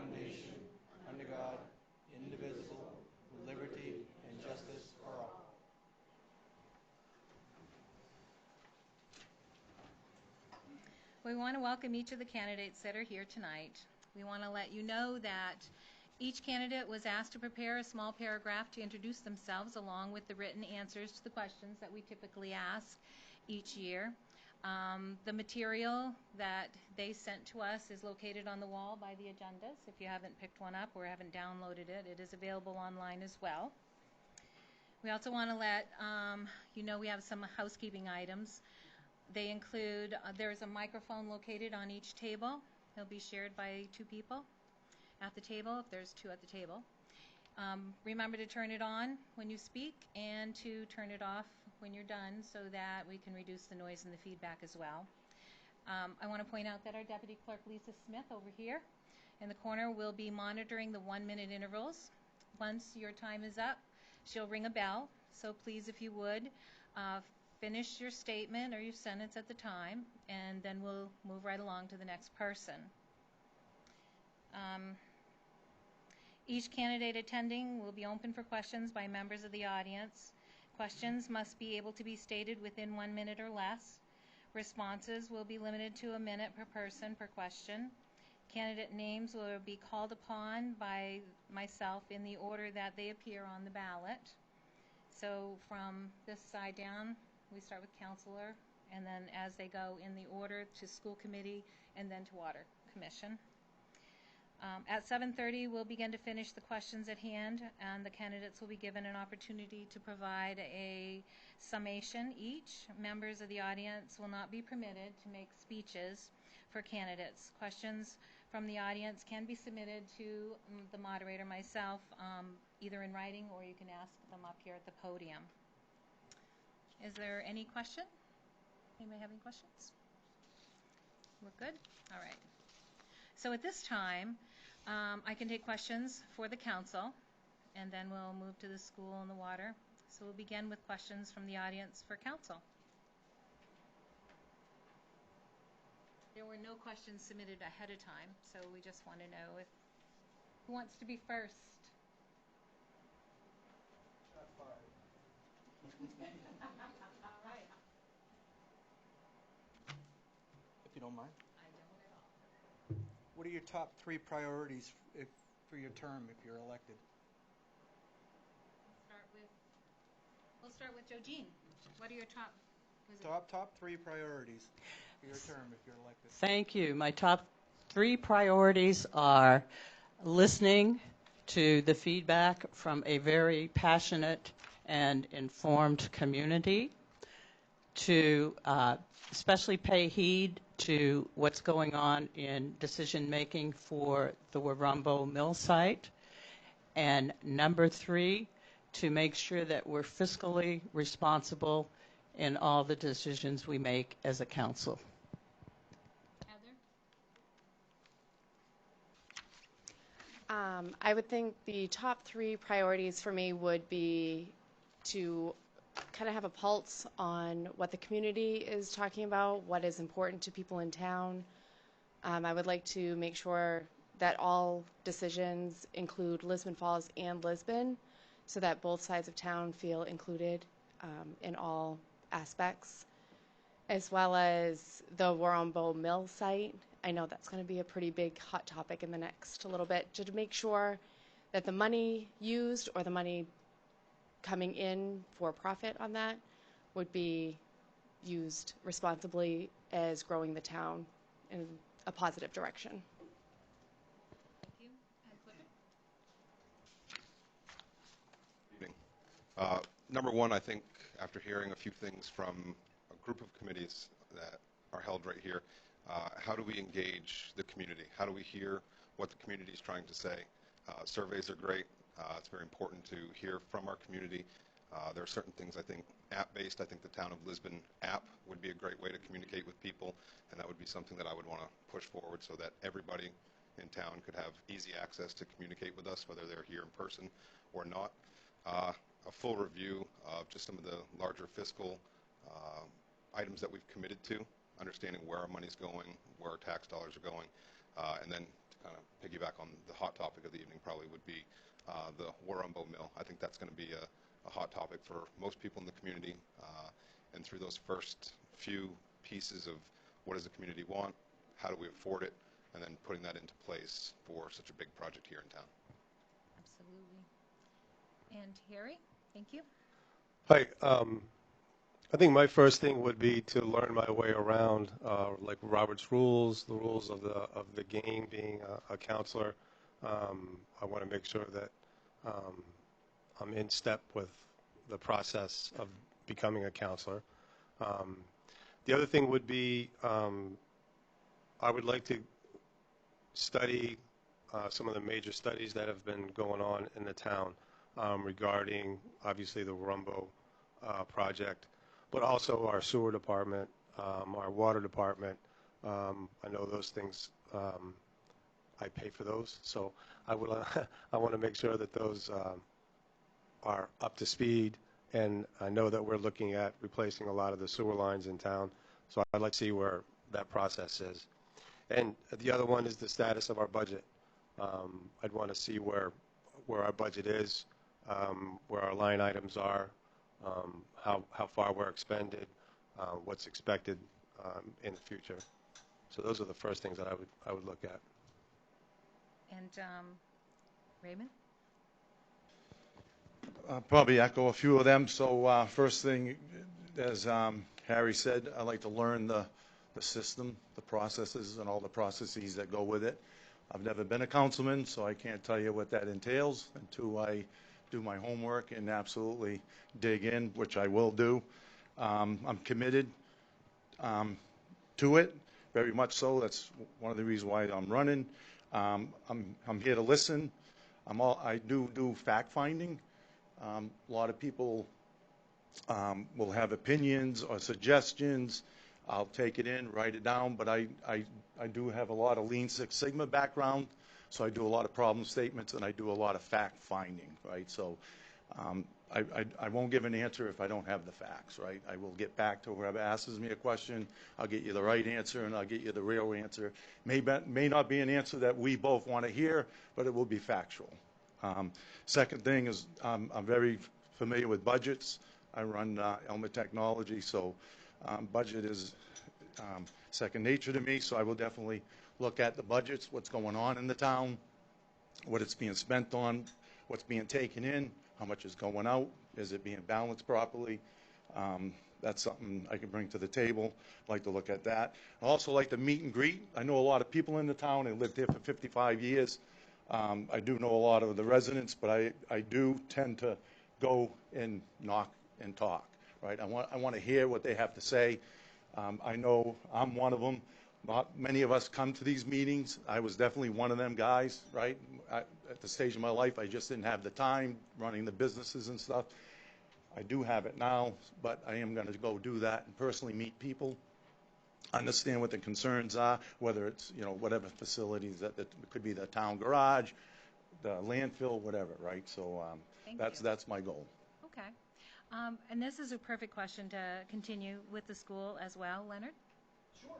one nation, under God, indivisible, with liberty and justice for all. We want to welcome each of the candidates that are here tonight. We want to let you know that each candidate was asked to prepare a small paragraph to introduce themselves along with the written answers to the questions that we typically ask each year. The material that they sent to us is located on the wall by the agendas. If you haven't picked one up or haven't downloaded it, it is available online as well. We also want to let you know we have some housekeeping items. They include, there's a microphone located on each table. It'll be shared by 2 people at the table, if there's 2 at the table. Remember to turn it on when you speak and to turn it off when you're done so that we can reduce the noise and the feedback as well. I want to point out that our Deputy Clerk Lisa Smith over here in the corner will be monitoring the 1-minute intervals. Once your time is up, she'll ring a bell. So please, if you would, finish your statement or your sentence at the time, and then we'll move right along to the next person. Each candidate attending will be open for questions by members of the audience. Questions must be able to be stated within 1 minute or less. Responses will be limited to a minute per person per question. Candidate names will be called upon by myself in the order that they appear on the ballot. So from this side down, we start with Counselor, and then as they go in the order to School Committee and then to Water Commission. At 7:30, we'll begin to finish the questions at hand, and the candidates will be given an opportunity to provide a summation each. Members of the audience will not be permitted to make speeches for candidates. Questions from the audience can be submitted to the moderator, myself, either in writing or you can ask them up here at the podium. Is there any question? Anybody have any questions? We're good? All right. So at this time, I can take questions for the council, and then we'll move to the school and the water. So we'll begin with questions from the audience for council. There were no questions submitted ahead of time, so we just want to know if who wants to be first. All right. If you don't mind. I don't at all. What are your top 3 priorities for your term if you're elected? We'll start with Joe Jean. What are your top? Top 3 priorities for your term if you're elected. Thank you. My top 3 priorities are listening to the feedback from a very passionate and informed community, to especially pay heed to what's going on in decision making for the Warumbo Mill site, and number 3, to make sure that we're fiscally responsible in all the decisions we make as a council. Heather? I would think the top 3 priorities for me would be to kind of have a pulse on what the community is talking about, what is important to people in town. I would like to make sure that all decisions include Lisbon Falls and Lisbon, so that both sides of town feel included in all aspects, as well as the Warumbo Mill site. I know that's going to be a pretty big hot topic in the next little bit, to make sure that the money used or the money coming in for profit on that would be used responsibly as growing the town in a positive direction. Thank you. And Clifford? Number 1, I think after hearing a few things from a group of committees that are held right here, how do we engage the community? How do we hear what the community is trying to say? Surveys are great. It's very important to hear from our community. There are certain things, I think, app-based. I think the Town of Lisbon app would be a great way to communicate with people, and that would be something that I would want to push forward so that everybody in town could have easy access to communicate with us, whether they're here in person or not. A full review of just some of the larger fiscal items that we've committed to, understanding where our money's going, where our tax dollars are going, and then to kind of piggyback on the hot topic of the evening probably would be the Warumbo Mill. I think that's going to be a hot topic for most people in the community. And through those first few pieces of what does the community want, how do we afford it, and then putting that into place for such a big project here in town. Absolutely. And Harry, thank you. Hi. I think my first thing would be to learn my way around, like Robert's rules, the rules of the game. Being a counselor, I want to make sure that I'm in step with the process of becoming a counselor. The other thing would be I would like to study some of the major studies that have been going on in the town regarding, obviously, the Warumbo project, but also our sewer department, our water department. I know those things, I pay for those, so I want to make sure that those are up to speed, and I know that we're looking at replacing a lot of the sewer lines in town, so I'd like to see where that process is. And the other one is the status of our budget. I'd want to see where our budget is, where our line items are, how far we're expended, what's expected in the future. So those are the first things that I would look at. And Raymond? I'll probably echo a few of them. So first thing, as Harry said, I like to learn the system, the processes, and all the processes that go with it. I've never been a councilman, so I can't tell you what that entails until I do my homework and absolutely dig in, which I will do. I'm committed to it, very much so. That's one of the reasons why I'm running. I'm here to listen. I do fact finding. A lot of people will have opinions or suggestions. I'll take it in, write it down, but I do have a lot of Lean Six Sigma background, so I do a lot of problem statements and I do a lot of fact finding, right? So I won't give an answer if I don't have the facts, right? I will get back to whoever asks me a question. I'll get you the right answer and I'll get you the real answer. May not be an answer that we both want to hear, but it will be factual. Second thing is I'm very familiar with budgets. I run Elmer Technology, so budget is second nature to me, so I will definitely look at the budgets, what's going on in the town, what it's being spent on, what's being taken in, how much is going out, is it being balanced properly. That's something I can bring to the table. I'd like to look at that. I also like to meet and greet. I know a lot of people in the town. I lived here for 55 years. I do know a lot of the residents, but I do tend to go and knock and talk, right? I want to hear what they have to say. I know I'm one of them. Not many of us come to these meetings. I was definitely one of them guys, right? At the stage of my life, I just didn't have the time running the businesses and stuff. I do have it now, but I am going to go do that and personally meet people, understand what the concerns are, whether it's, whatever facilities, that could be the town garage, the landfill, whatever, right? So that's my goal. Okay. And this is a perfect question to continue with the school as well. Leonard? Sure.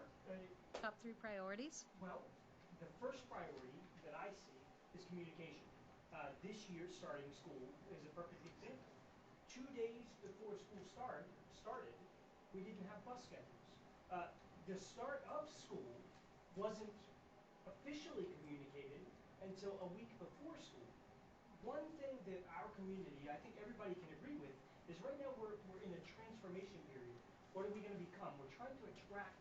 Top 3 priorities? Well, the first priority that I see is communication. This year, starting school is a perfect example. 2 days before school started, we didn't have bus schedules. The start of school wasn't officially communicated until a week before school. One thing that our community, I think everybody can agree with, is right now we're in a transformation period. What are we going to become? We're trying to attract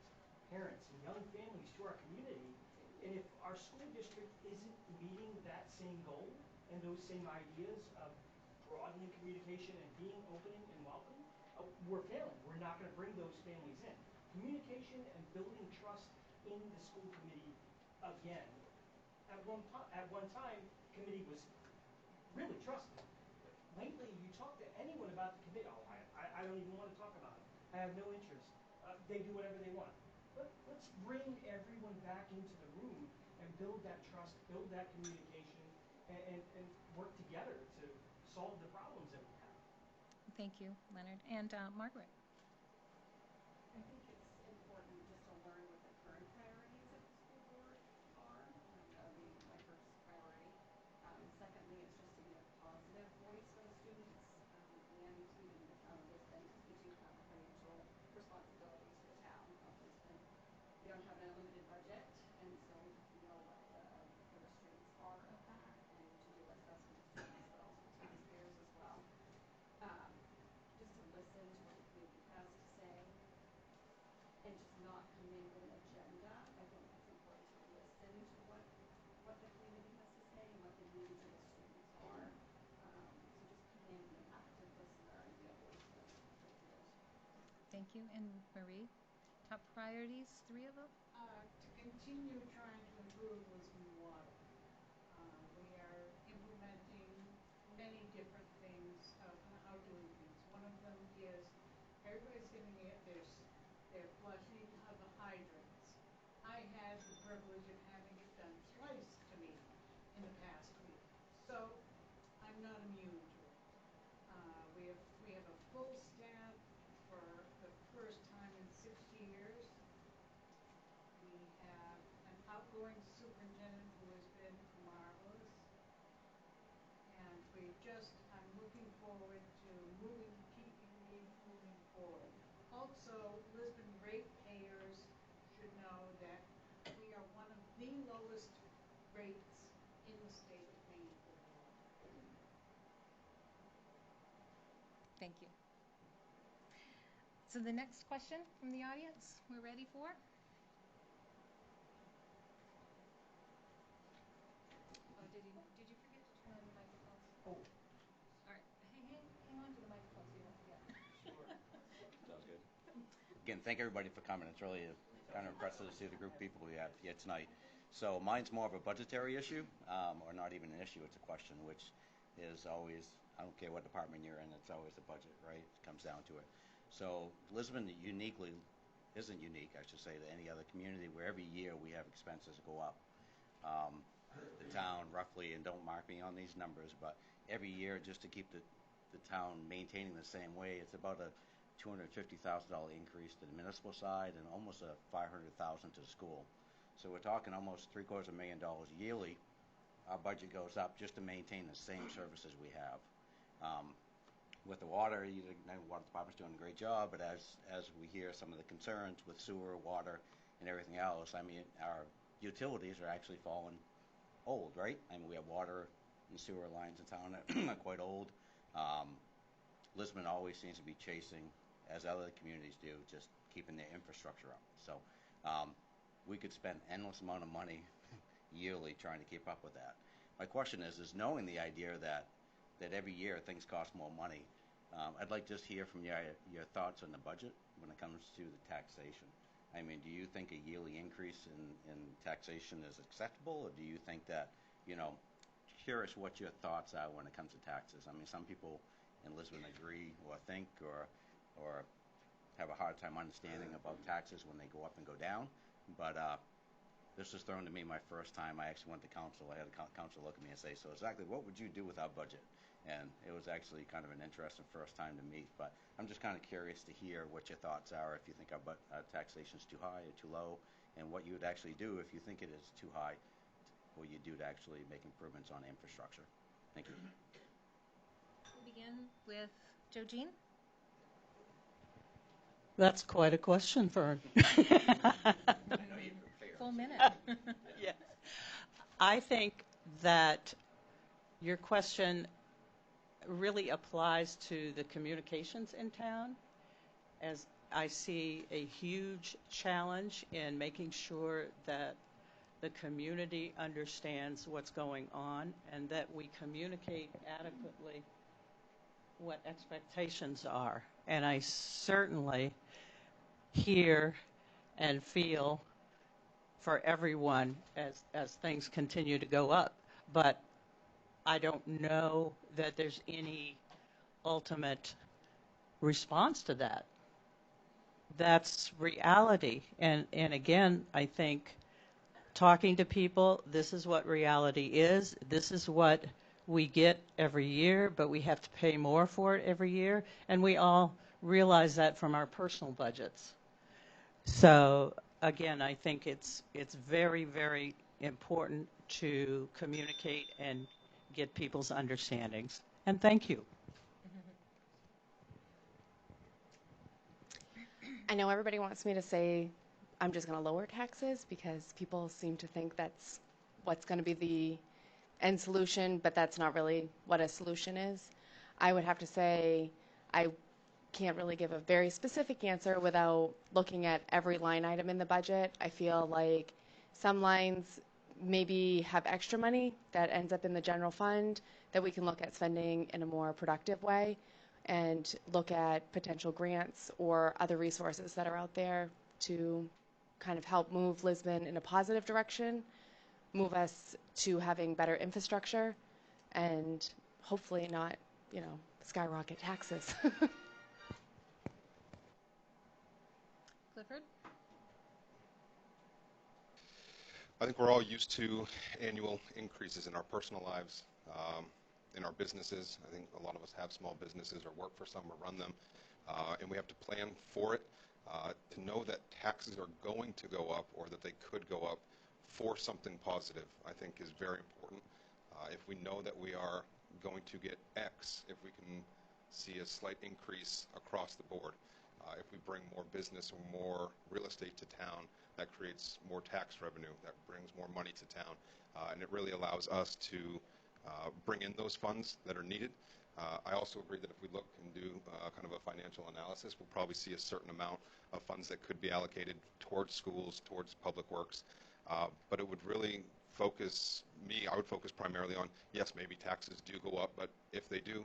parents and young families to our community, and if our school district isn't meeting that same goal and those same ideas of broadening communication and being opening and welcoming, we're failing. We're not going to bring those families in. Communication and building trust in the school committee again. At one time, committee was really trusted. Lately, you talk to anyone about the committee, I don't even want to talk about it. I have no interest. They do whatever they want. Let's bring everyone back into the room and build that trust, build that communication, and work together to solve the problems that we have. Thank you, Leonard. And Margaret? I think it's important just to learn what the current priorities of the school board are. The don't have an unlimited budget, and so we have to know what the restraints are of that, and to do what's best for the students, but also the taxpayers as well. Um, just to listen to what the community has to say, and just not come in with an agenda. I think it's important to listen to what the community has to say and what the needs of the students are. So just come in, be an active listener, and be a voice for the peers. Thank you. And Marie, top priorities, 3 of them? To continue trying to improve Lisbon water. We are implementing many different things of how doing things. One of them is everybody's getting their flushing of the hydrants. I had the privilege of having it done twice to me in the past week, so I'm not immune to it. We have a full staff for the first time in 6 years. We have an outgoing superintendent who has been marvelous. And I'm looking forward to keeping me moving forward. Also, Lisbon ratepayers should know that we are one of the lowest rates in the state of Maine for water. Thank you. So the next question from the audience, we're ready for? Oh, did you forget to turn on your microphones? Oh. All right, hang on to the microphone so you don't forget. Sure. Sounds good. Again, thank everybody for coming. It's really kind of impressive to see the group of people we have here tonight. So mine's more of a budgetary issue, or not even an issue, it's a question, which is always, I don't care what department you're in, it's always the budget, right? It comes down to it. So Lisbon isn't unique, I should say, to any other community where every year we have expenses go up. The town roughly, and don't mark me on these numbers, but every year just to keep the town maintaining the same way, it's about a $250,000 increase to the municipal side and almost a $500,000 to the school. So we're talking almost $750,000 yearly. Our budget goes up just to maintain the same services we have. With the water, the water department's doing a great job, but as we hear some of the concerns with sewer, water, and everything else, I mean, our utilities are actually falling old, right? I mean, we have water and sewer lines in town that are quite old. Lisbon always seems to be chasing, as other communities do, just keeping their infrastructure up. So we could spend endless amount of money yearly trying to keep up with that. My question is knowing the idea that every year things cost more money, I'd like to just hear from your thoughts on the budget when it comes to the taxation. I mean, do you think a yearly increase in taxation is acceptable, or do you think that, curious what your thoughts are when it comes to taxes? I mean, some people in Lisbon agree or think or have a hard time understanding about taxes when they go up and go down, but this was thrown to me my first time. I actually went to council. I had a council look at me and say, so exactly what would you do with our budget? And it was actually kind of an interesting first time to meet. But I'm just kind of curious to hear what your thoughts are, if you think our taxation is too high or too low, and what you would actually do if you think it is too high, what you do to actually make improvements on infrastructure. Thank you. We'll begin with Joe Jean. That's quite a question, Fern. Full minute. Yes. I think that your question really applies to the communications in town, as I see a huge challenge in making sure that the community understands what's going on and that we communicate adequately what expectations are. And I certainly hear and feel for everyone as things continue to go up. But I don't know that there's any ultimate response to that. That's reality. And again, I think talking to people, this is what reality is. This is what we get every year, but we have to pay more for it every year. And we all realize that from our personal budgets. So again, I think it's very, very important to communicate and get people's understandings. And thank you. I know everybody wants me to say I'm just going to lower taxes because people seem to think that's what's going to be the end solution, but that's not really what a solution is. I would have to say I can't really give a very specific answer without looking at every line item in the budget. I feel like some lines maybe have extra money that ends up in the general fund that we can look at spending in a more productive way and look at potential grants or other resources that are out there to kind of help move Lisbon in a positive direction, move us to having better infrastructure, and hopefully not, skyrocket taxes. Clifford? I think we're all used to annual increases in our personal lives, in our businesses. I think a lot of us have small businesses or work for some or run them, and we have to plan for it. To know that taxes are going to go up or that they could go up for something positive, I think is very important. If we know that we are going to get X, if we can see a slight increase across the board, if we bring more business or more real estate to town, that creates more tax revenue, that brings more money to town, and it really allows us to bring in those funds that are needed. I also agree that if we look and do kind of a financial analysis, we'll probably see a certain amount of funds that could be allocated towards schools, towards public works, but it would really I would focus primarily on, yes, maybe taxes do go up, but if they do,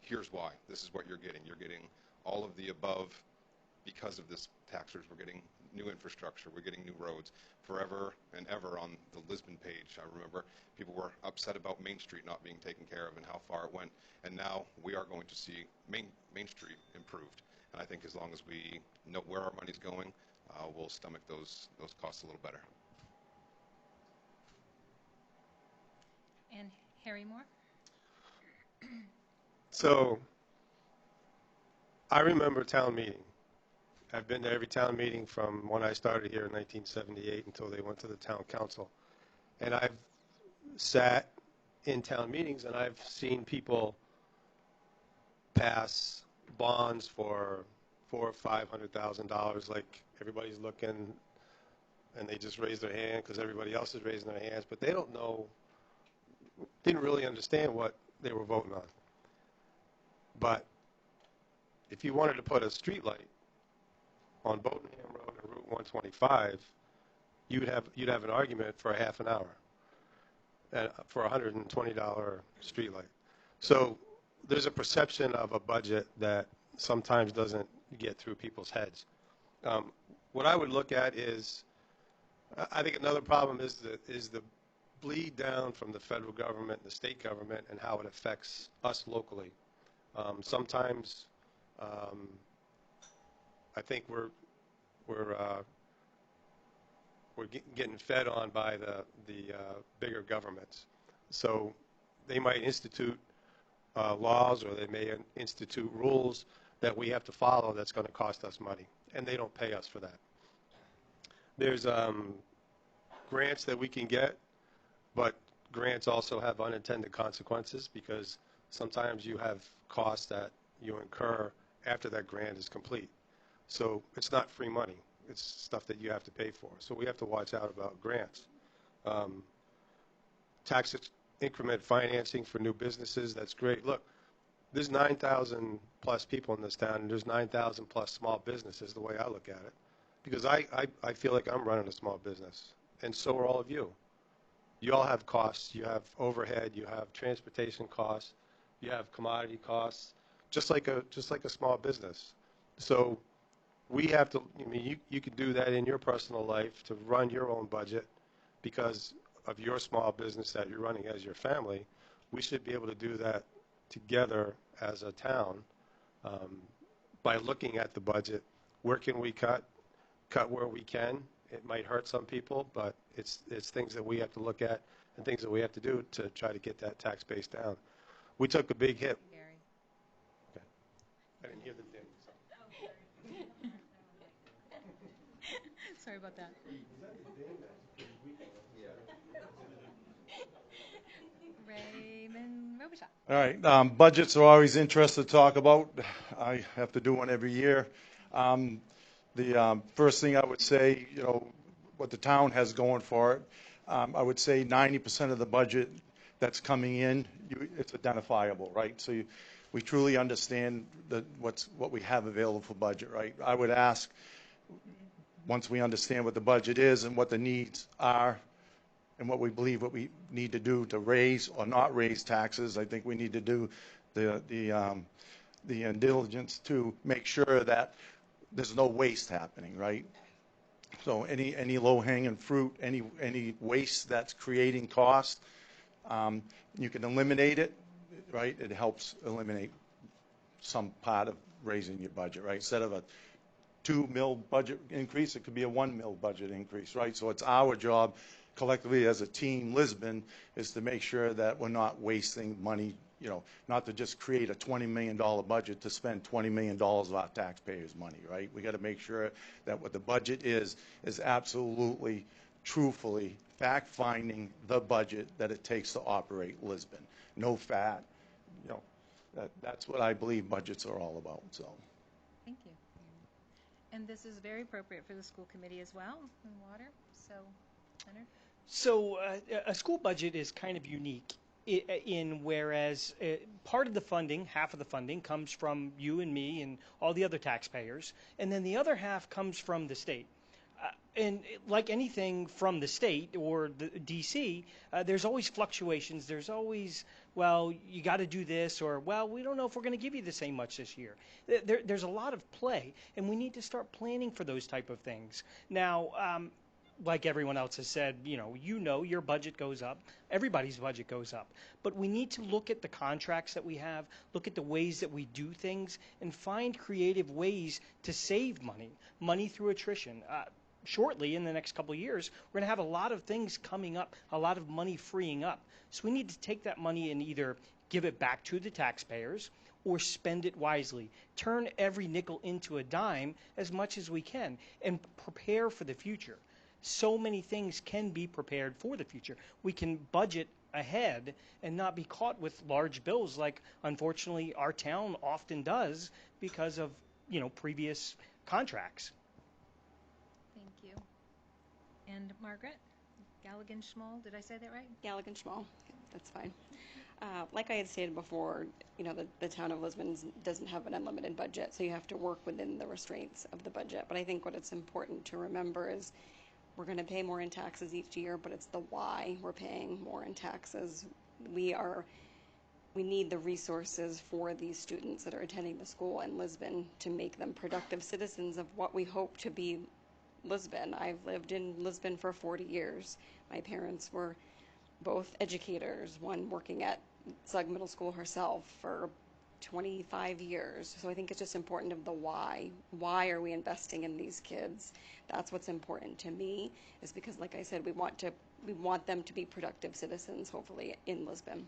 here's why. This is what you're getting. You're getting all of the above because of this taxers. We're getting new infrastructure. We're getting new roads. Forever and ever on the Lisbon page, I remember people were upset about Main Street not being taken care of and how far it went. And now we are going to see Main Street improved. And I think as long as we know where our money's going, we'll stomach those costs a little better. And Harry Moore? So I remember town meeting. I've been to every town meeting from when I started here in 1978 until they went to the town council. And I've sat in town meetings and I've seen people pass bonds for $400,000 or $500,000, like everybody's looking and they just raise their hand because everybody else is raising their hands, but they don't know, didn't really understand what they were voting on. But if you wanted to put a street light on Boatenham Road and Route 125, you'd have an argument for a half an hour for a $120 street light. So there's a perception of a budget that sometimes doesn't get through people's heads. What I would look at is, I think another problem is the bleed down from the federal government and the state government and how it affects us locally. Sometimes I think we're getting fed on by the bigger governments. So they might institute laws or they may institute rules that we have to follow that's going to cost us money, and they don't pay us for that. There's grants that we can get, but grants also have unintended consequences because sometimes you have costs that you incur after that grant is complete. So it's not free money. It's stuff that you have to pay for. So we have to watch out about grants. Tax increment financing for new businesses, that's great. Look, there's 9,000 plus people in this town, and there's 9,000 plus small businesses, the way I look at it. Because I feel like I'm running a small business, and so are all of you. You all have costs. You have overhead. You have transportation costs. You have commodity costs, just like a small business. So we have to, you can do that in your personal life to run your own budget because of your small business that you're running as your family. We should be able to do that together as a town by looking at the budget. Where can we cut where we can? It might hurt some people, but it's things that we have to look at and things that we have to do to try to get that tax base down. We took a big hit. Gary. Okay. I didn't hear the ding. So. Sorry about that. Raymond Robichaud. All right, budgets are always interesting to talk about. I have to do one every year. The first thing I would say, what the town has going for it, I would say 90% of the budget that's coming in, it's identifiable, right? So we truly understand what we have available for budget, right? I would ask, once we understand what the budget is and what the needs are, and what we believe what we need to do to raise or not raise taxes, I think we need to do the diligence to make sure that there's no waste happening, right? So any low-hanging fruit, any waste that's creating cost, you can eliminate it, right? It helps eliminate some part of raising your budget, right? Instead of a 2 mil budget increase, it could be a 1 mil budget increase, right? So it's our job collectively as a team, Lisbon, is to make sure that we're not wasting money, not to just create a $20 million budget to spend $20 million of our taxpayers' money, right? We got to make sure that what the budget is absolutely, truthfully, fact-finding the budget that it takes to operate Lisbon. No fat, that's what I believe budgets are all about, so. Thank you. And this is very appropriate for the school committee as well, in water, so, Leonard? So a school budget is kind of unique in whereas part of the funding, half of the funding, comes from you and me and all the other taxpayers, and then the other half comes from the state. And like anything from the state or the DC, there's always fluctuations. There's always, well, you got to do this, or, well, we don't know if we're going to give you the same much this year. There's a lot of play, and we need to start planning for those type of things. Now, like everyone else has said, your budget goes up, everybody's budget goes up. But we need to look at the contracts that we have, look at the ways that we do things, and find creative ways to save money through attrition. Shortly, in the next couple of years, we're going to have a lot of things coming up, a lot of money freeing up. So we need to take that money and either give it back to the taxpayers or spend it wisely. Turn every nickel into a dime as much as we can and prepare for the future. So many things can be prepared for the future. We can budget ahead and not be caught with large bills like, unfortunately, our town often does because of, previous contracts. Thank you. And Margaret? Galligan-Schmall, did I say that right? Galligan-Schmall, that's fine. Like I had stated before, the town of Lisbon doesn't have an unlimited budget, so you have to work within the restraints of the budget. But I think what it's important to remember is we're going to pay more in taxes each year, but it's the why we're paying more in taxes. We need the resources for these students that are attending the school in Lisbon to make them productive citizens of what we hope to be Lisbon. I've lived in Lisbon for 40 years. My parents were both educators, one working at Sugg Middle School herself for 25 years. So I think it's just important of the why. Why are we investing in these kids? That's what's important to me, is because, like I said, we want them to be productive citizens, hopefully, in Lisbon.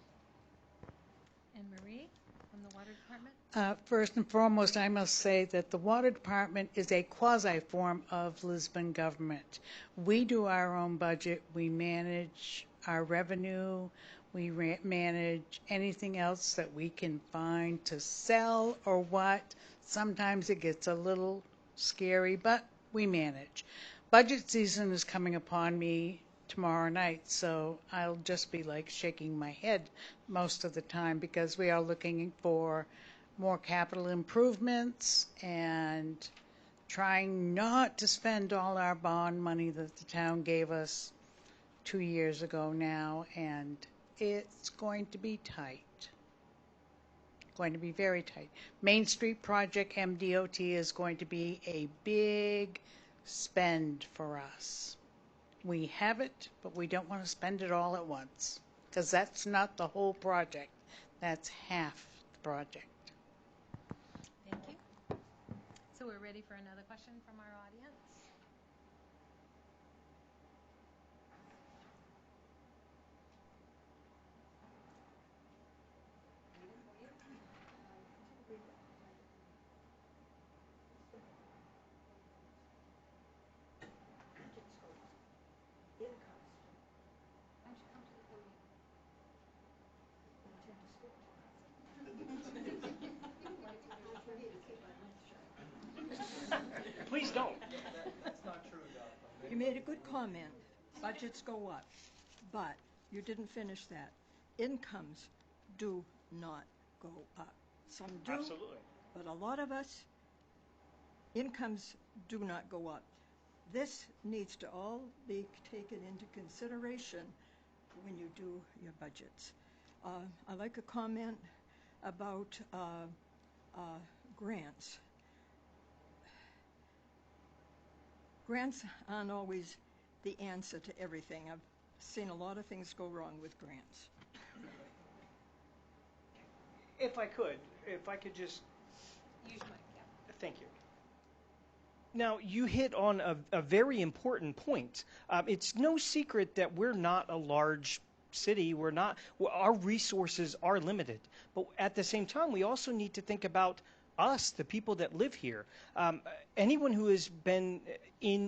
And Marie, from the Water Department? First and foremost, I must say that the Water Department is a quasi-form of Lisbon government. We do our own budget. We manage our revenue. We manage anything else that we can find to sell or what. Sometimes it gets a little scary, but we manage. Budget season is coming upon me tomorrow night, so I'll just be like shaking my head most of the time because we are looking for more capital improvements and trying not to spend all our bond money that the town gave us 2 years ago now, and it's going to be tight. Going to be very tight. Main Street project, MDOT, is going to be a big spend for us. We have it, but we don't want to spend it all at once, because that's not the whole project. That's half the project. Thank you. So we're ready for another question from our audience. Please don't. That's not true, Doc. You made a good comment. Budgets go up, but you didn't finish that. Incomes do not go up. Some do, Absolutely. but a lot of us, incomes do not go up. This needs to all be taken into consideration when you do your budgets. I like a comment about grants. Grants aren't always the answer to everything. I've seen a lot of things go wrong with grants. If I could just, Use your mic, yeah. thank you. Now, you hit on a very important point. It's no secret that we're not a large city. Our resources are limited. But at the same time, we also need to think about us, the people that live here. Anyone who has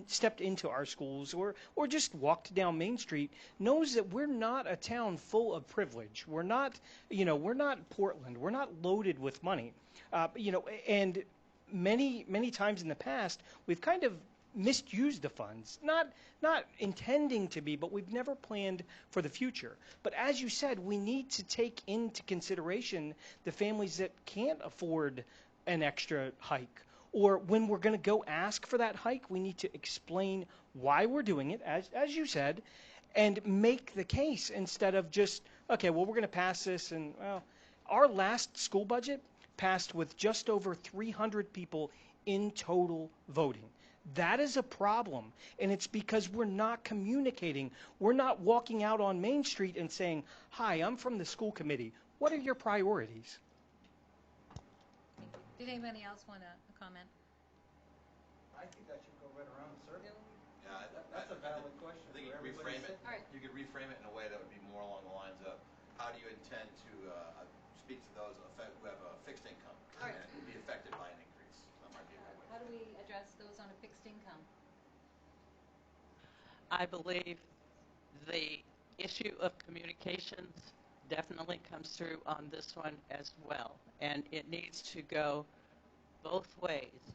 stepped into our schools or just walked down Main Street knows that we're not a town full of privilege. We're not Portland. We're not loaded with money. And many times in the past, we've kind of misused the funds, not intending to be, but we've never planned for the future. But as you said, we need to take into consideration the families that can't afford an extra hike. Or when we're going to go ask for that hike, we need to explain why we're doing it, as you said, and make the case instead of just, okay, well, we're going to pass this. And, well, our last school budget passed with just over 300 people in total voting. That is a problem, and it's because we're not communicating. We're not walking out on Main Street and saying, hi, I'm from the school committee. What are your priorities? Thank you. Did anybody else want to comment? I think that should go right around the circle. Yeah, That's a valid question. I think for you could everybody reframe it. sitting All right. You could reframe it in a way that would be more along the lines of, how do you intend to speak to those who have a fixed income All right. and be affected by an increase? That might be a good way. How do we address those on a fixed income? I believe the issue of communications definitely comes through on this one as well, and it needs to go both ways.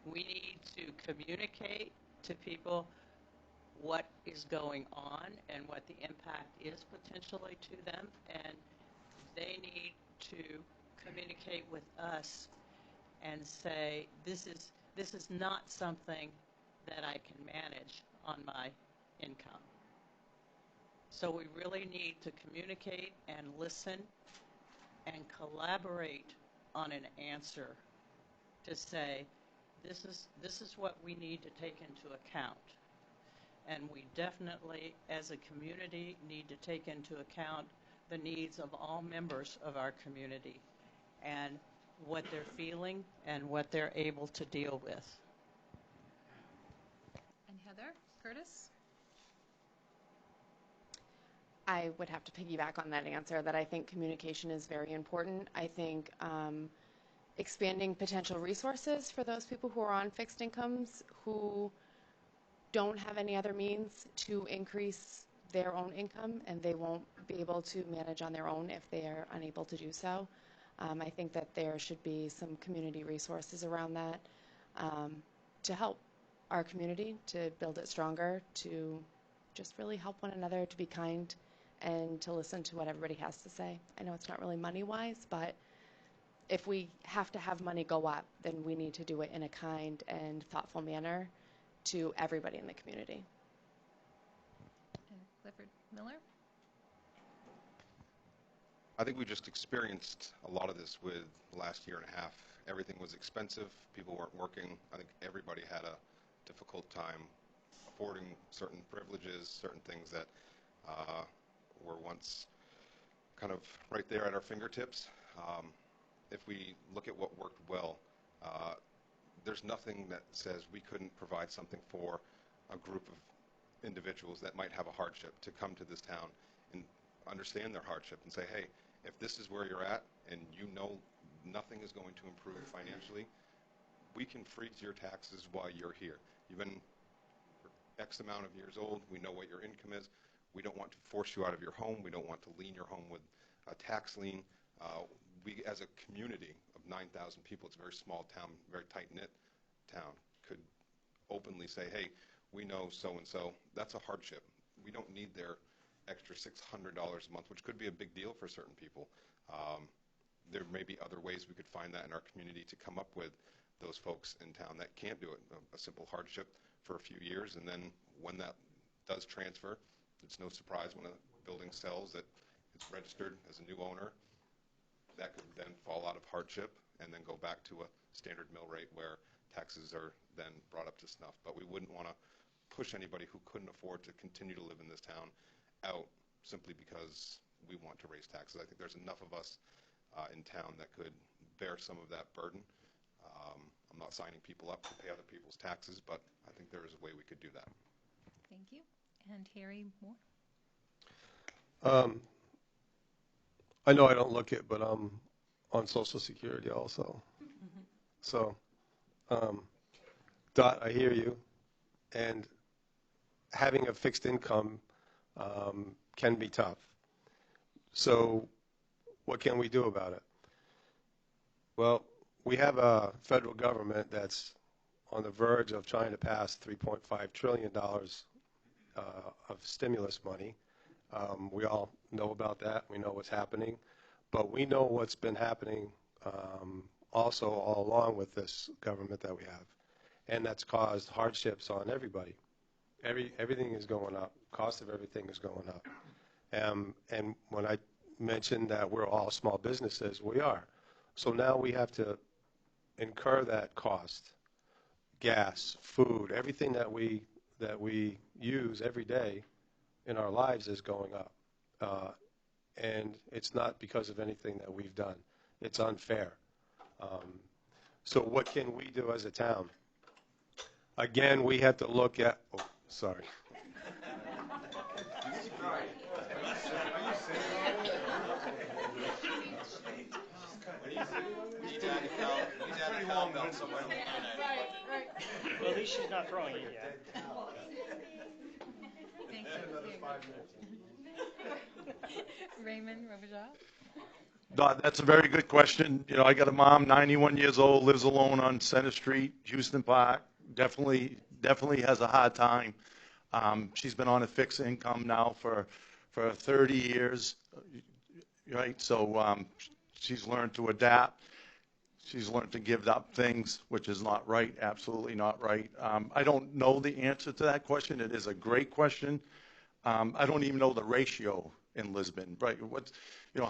We need to communicate to people what is going on and what the impact is potentially to them, and they need to communicate with us and say, this is not something that I can manage on my income. So we really need to communicate and listen and collaborate on an answer to say, this is what we need to take into account. And we definitely, as a community, need to take into account the needs of all members of our community and what they're feeling and what they're able to deal with. And Heather, Curtis? I would have to piggyback on that answer that I think communication is very important. I think expanding potential resources for those people who are on fixed incomes who don't have any other means to increase their own income, and they won't be able to manage on their own if they are unable to do so. I think that there should be some community resources around that to help our community, to build it stronger, to just really help one another, to be kind, and to listen to what everybody has to say. I know it's not really money-wise, but if we have to have money go up, then we need to do it in a kind and thoughtful manner to everybody in the community. And Clifford Miller? I think we just experienced a lot of this with the last year and a half. Everything was expensive. People weren't working. I think everybody had a difficult time affording certain privileges, certain things that were once kind of right there at our fingertips. If we look at what worked well, there's nothing that says we couldn't provide something for a group of individuals that might have a hardship to come to this town and understand their hardship and say, hey, if this is where you're at and you know nothing is going to improve financially, we can freeze your taxes while you're here. You've been X amount of years old. We know what your income is. We don't want to force you out of your home. We don't want to lien your home with a tax lien. We, as a community of 9,000 people, it's a very small town, very tight-knit town, could openly say, hey, we know so-and-so, that's a hardship. We don't need their extra $600 a month, which could be a big deal for certain people. There may be other ways we could find that in our community to come up with those folks in town that can't do it. A simple hardship for a few years, and then when that does transfer, it's no surprise when a building sells that it's registered as a new owner. That could then fall out of hardship and then go back to a standard mill rate where taxes are then brought up to snuff. But we wouldn't want to push anybody who couldn't afford to continue to live in this town out simply because we want to raise taxes. I think there's enough of us in town that could bear some of that burden. I'm not signing people up to pay other people's taxes, but I think there is a way we could do that. Thank you. And Harry Moore? I know I don't look it, but I'm on Social Security also. So, Dot, I hear you. And having a fixed income can be tough. So what can we do about it? Well, we have a federal government that's on the verge of trying to pass $3.5 trillion of stimulus money. We all know about that. We know what's happening. But we know what's been happening also all along with this government that we have. And that's caused hardships on everybody. Everything is going up. Cost of everything is going up. And when I mentioned that we're all small businesses, we are. So now we have to incur that cost. Gas, food, everything that we use every day in our lives is going up. And it's not because of anything that we've done. It's unfair. So what can we do as a town? Again, we have to look at, oh, sorry. Well, at least she's not throwing it yet. Thank you. Raymond Robichaud? Dot, that's a very good question. You know, I got a mom, 91 years old, lives alone on Center Street, Houston Park. Definitely has a hard time. She's been on a fixed income now for 30 years, right? So she's learned to adapt. She's learned to give up things, which is not right, absolutely not right. I don't know the answer to that question. It is a great question. I don't even know the ratio in Lisbon, right?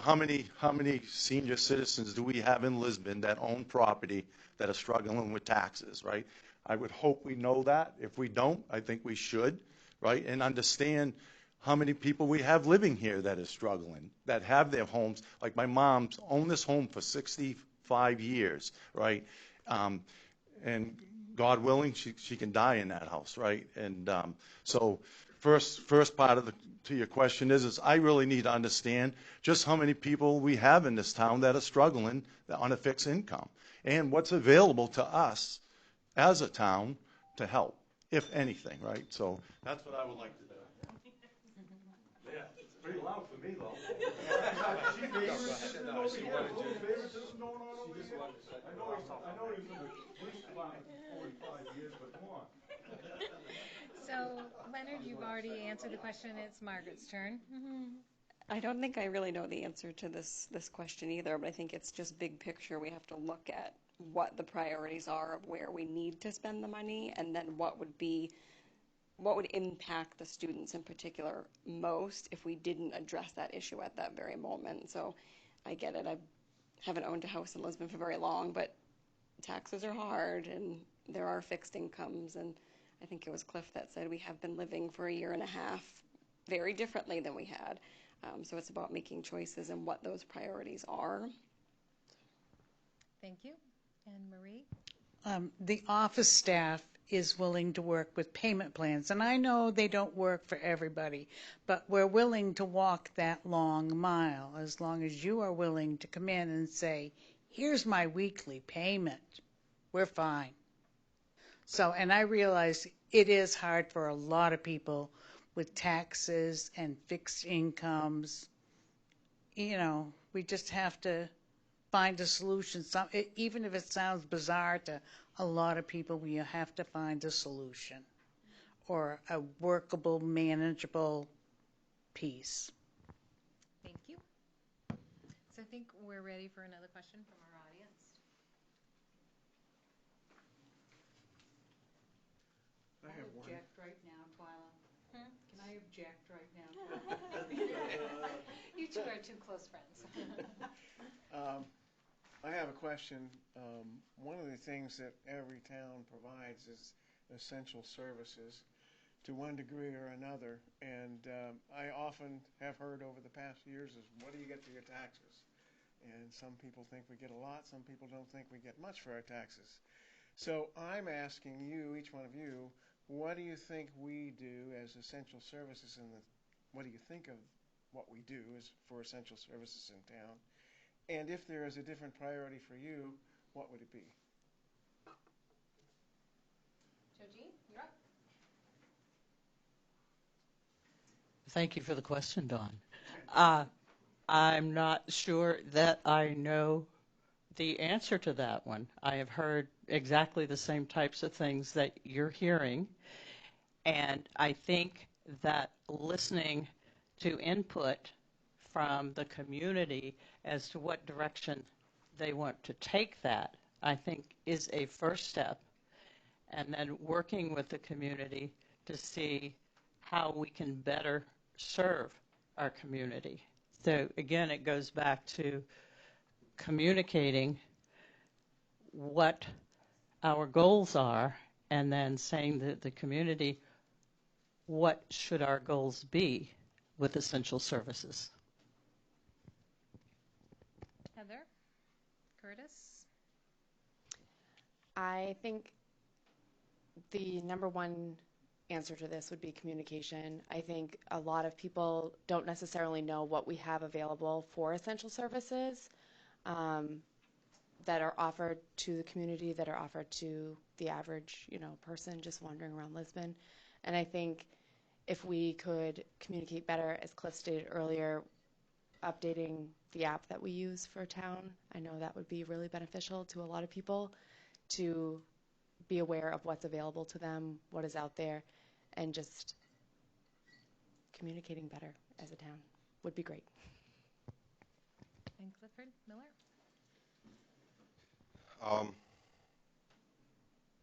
How many senior citizens do we have in Lisbon that own property that are struggling with taxes, right? I would hope we know that. If we don't, I think we should, right? And understand how many people we have living here that are struggling, that have their homes. Like my mom's owned this home for 65 years, right? And God willing, she can die in that house, right? And so first part to your question is I really need to understand just how many people we have in this town that are struggling on a fixed income and what's available to us as a town to help, if anything, right? So that's what I would like to do. Yeah, it's pretty loud for me, though. She favoritism over here, a little favoritism going on over here. I know he was in the police department for 45 years, but come on. So, Leonard, you've already answered the question. It's Margaret's turn. I don't think I really know the answer to this question either, but I think it's just big picture. We have to look at what the priorities are of where we need to spend the money, and then what would impact the students in particular most if we didn't address that issue at that very moment. So I get it. I haven't owned a house in Lisbon for very long, but taxes are hard and there are fixed incomes, and I think it was Cliff that said we have been living for a year and a half very differently than we had. So it's about making choices and what those priorities are. Thank you. And Marie? The office staff is willing to work with payment plans, and I know they don't work for everybody, but we're willing to walk that long mile as long as you are willing to come in and say, here's my weekly payment. We're fine. So, and I realize it is hard for a lot of people with taxes and fixed incomes. We just have to find a solution. Even if it sounds bizarre to a lot of people, we have to find a solution or a workable, manageable piece. Thank you. So I think we're ready for another question from our audience. I have one. Object right now, Twyla. Can I object right now, Twyla? You two are two close friends. I have a question. One of the things that every town provides is essential services to one degree or another. And I often have heard over the past years is, what do you get for your taxes? And some people think we get a lot. Some people don't think we get much for our taxes. So I'm asking you, each one of you, what do you think we do as essential services what do you think of what we do as for essential services in town? And if there is a different priority for you, what would it be? Joji, you're up. Thank you for the question, Dawn. I'm not sure that I know the answer to that one. I have heard exactly the same types of things that you're hearing, and I think that listening to input from the community as to what direction they want to take that, I think is a first step, and then working with the community to see how we can better serve our community. So again, it goes back to communicating what our goals are and then saying to the community, what should our goals be with essential services? Heather? Curtis? I think the number one answer to this would be communication. I think a lot of people don't necessarily know what we have available for essential services that are offered to the community, that are offered to the average, person just wandering around Lisbon. And I think if we could communicate better, as Cliff stated earlier, updating the app that we use for town, I know that would be really beneficial to a lot of people to be aware of what's available to them, what is out there, and just communicating better as a town would be great. And Clifford Miller?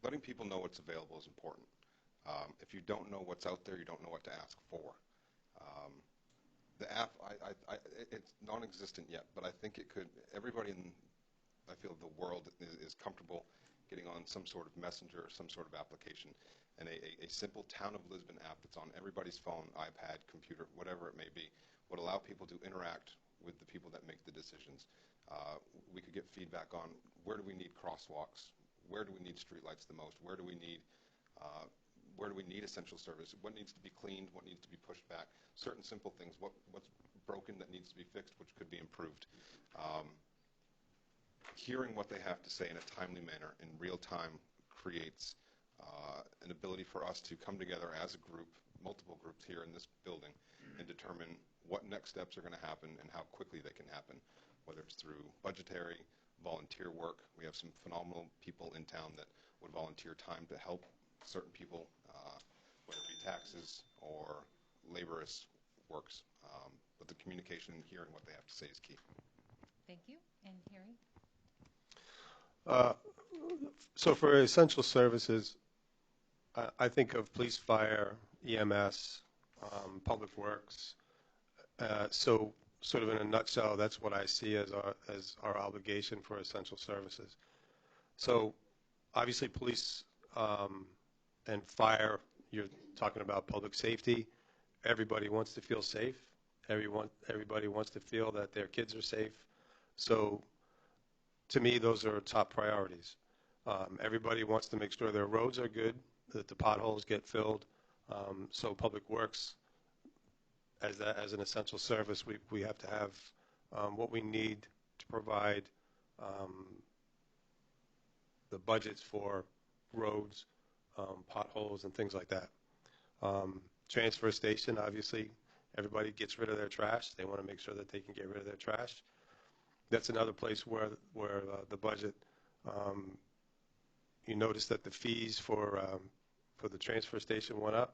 Letting people know what's available is important. If you don't know what's out there, you don't know what to ask for. The app, it's non-existent yet, but I think it could. Everybody in, I feel, the world is comfortable getting on some sort of messenger or some sort of application. And a simple Town of Lisbon app that's on everybody's phone, iPad, computer, whatever it may be, would allow people to interact with the people that make the decisions. We could get feedback on where do we need crosswalks, where do we need streetlights the most, where do we need essential service, what needs to be cleaned, what needs to be pushed back, certain simple things, what's broken that needs to be fixed, which could be improved. Hearing what they have to say in a timely manner in real time creates an ability for us to come together as a group, multiple groups here in this building, and determine what next steps are going to happen and how quickly they can happen, whether it's through budgetary, volunteer work. We have some phenomenal people in town that would volunteer time to help certain people, whether it be taxes or laborious works. But the communication and hearing what they have to say is key. Thank you. And Harry? So for essential services, I think of police, fire, EMS, public works. So sort of in a nutshell, that's what I see as our obligation for essential services. So obviously police and fire, you're talking about public safety. Everybody wants to feel safe. Everybody wants to feel that their kids are safe. So to me, those are top priorities. Everybody wants to make sure their roads are good, that the potholes get filled. So public works, as an essential service, we have to have what we need to provide the budgets for roads, potholes, and things like that. Transfer station, obviously, everybody gets rid of their trash. They want to make sure that they can get rid of their trash. That's another place where the budget, you notice that the fees for the transfer station went up.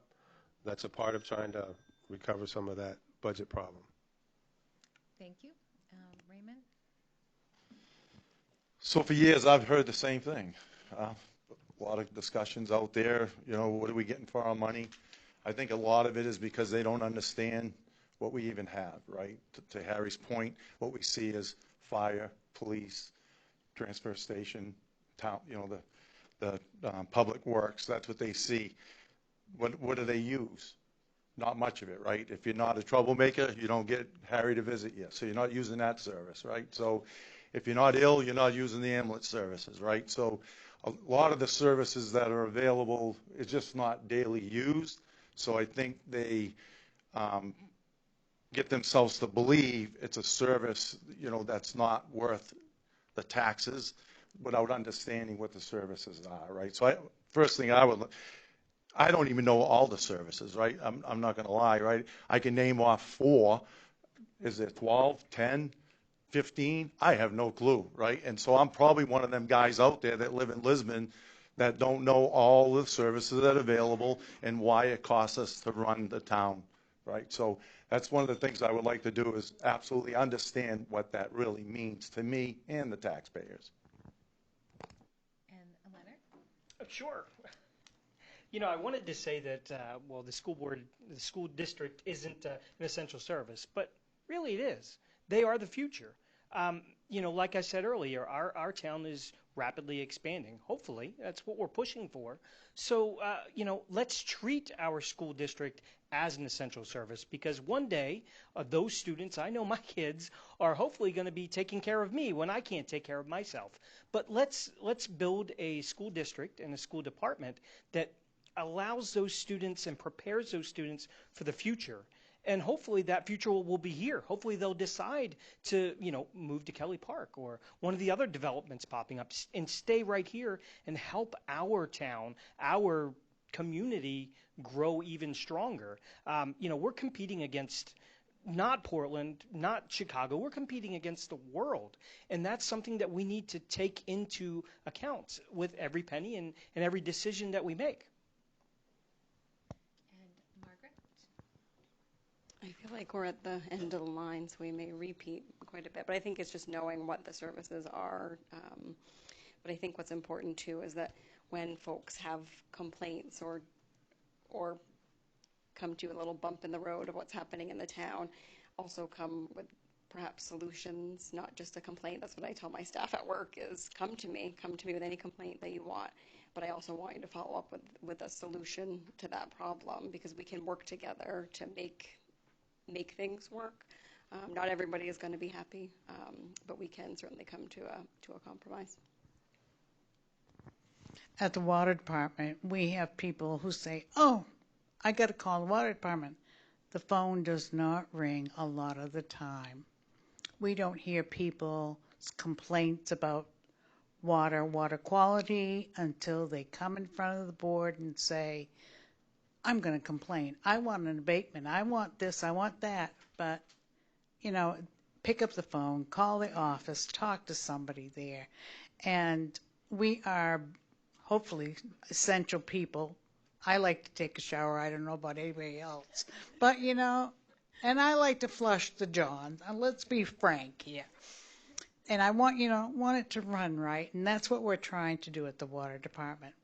That's a part of trying to recover some of that budget problem. Thank you. Raymond? So for years, I've heard the same thing. A lot of discussions out there, what are we getting for our money? I think a lot of it is because they don't understand what we even have, right? To Harry's point, what we see is fire, police, transfer station, town, the public works. That's what they see. What do they use? Not much of it, right? If you're not a troublemaker, you don't get Harry to visit you, so you're not using that service, right? So if you're not ill, you're not using the ambulance services, right? So a lot of the services that are available is just not daily used. So I think they get themselves to believe it's a service, that's not worth the taxes without understanding what the services are, right? So first thing I don't even know all the services, right? I'm not going to lie, right? I can name off 4. Is it 12, 10, 15? I have no clue, right? And so I'm probably one of them guys out there that live in Lisbon that don't know all the services that are available and why it costs us to run the town, right? So that's one of the things I would like to do is absolutely understand what that really means to me and the taxpayers. And Leonard? Sure. I wanted to say that, the school district isn't an essential service, but really it is. They are the future. Like I said earlier, our town is rapidly expanding. Hopefully, that's what we're pushing for. So, let's treat our school district as an essential service, because one day those students, I know my kids, are hopefully going to be taking care of me when I can't take care of myself. But let's build a school district and a school department that allows those students and prepares those students for the future. And hopefully that future will be here. Hopefully they'll decide to, move to Kelly Park or one of the other developments popping up and stay right here and help our town, our community grow even stronger. We're competing against not Portland, not Chicago. We're competing against the world. And that's something that we need to take into account with every penny and every decision that we make. Margaret? I feel like we're at the end of the line, so we may repeat quite a bit, but I think it's just knowing what the services are. But I think what's important too is that when folks have complaints or come to a little bump in the road of what's happening in the town, also come with perhaps solutions, not just a complaint. That's what I tell my staff at work is come to me with any complaint that you want. But I also want you to follow up with a solution to that problem, because we can work together to make things work. Not everybody is going to be happy, but we can certainly come to a compromise. At the water department, we have people who say, oh, I got to call the water department. The phone does not ring a lot of the time. We don't hear people's complaints about water quality until they come in front of the board and say, I'm going to complain. I want an abatement. I want this. I want that. But, pick up the phone, call the office, talk to somebody there. And we are hopefully essential people. I like to take a shower. I don't know about anybody else. But, and I like to flush the John. Let's be frank here. And I want it to run right. And that's what we're trying to do at the water department.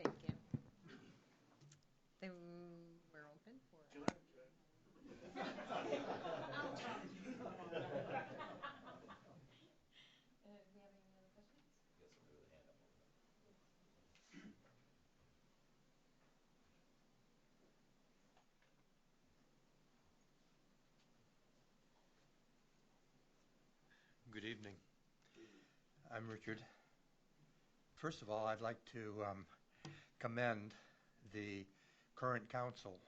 Thank you. Then we're open for... Do we have any other questions? Good evening. I'm Richard. First of all, I'd like to commend the current council,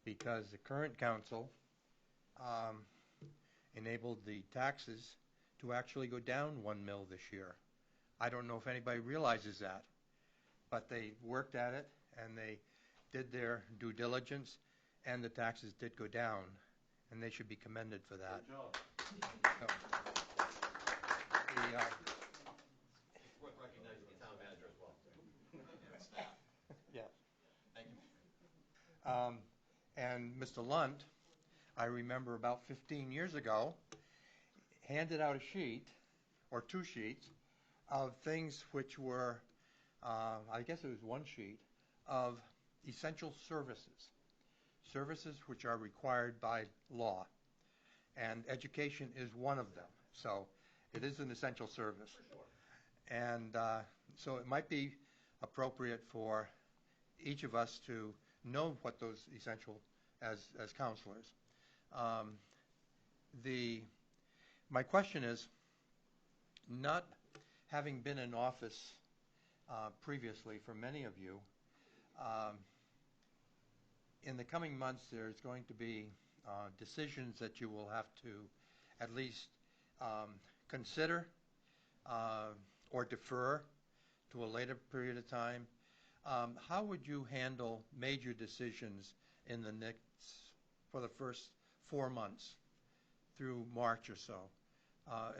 because the current council enabled the taxes to actually go down 1 mil this year. I don't know if anybody realizes that, but they worked at it and they did their due diligence, and the taxes did go down. and they should be commended for that. Good job. So, the, It's worth recognizing the town manager as well. And staff. yeah. Thank you. And Mr. Lunt, I remember about 15 years ago, handed out a sheet, or 2 sheets, of things which were, I guess it was 1 sheet, of essential services. Services which are required by law. And education is one of them. So it is an essential service. For sure. And so it might be appropriate for each of us to know what those essential as counselors. My question is, not having been in office previously for many of you, in the coming months there's going to be decisions that you will have to at least consider or defer to a later period of time. How would you handle major decisions in the next, for the first 4 months through March or so,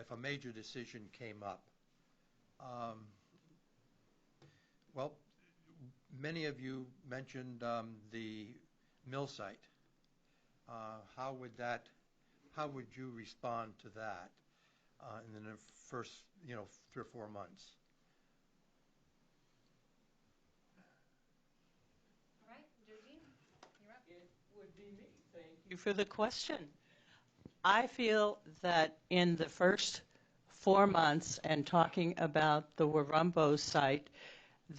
if a major decision came up? Well, many of you mentioned the mill site. How would you respond to that in the first, 3 or 4 months? All right, Georgine, you're up. It would be me. Thank you for the question. I feel that in the first 4 months, and talking about the Warumbo site,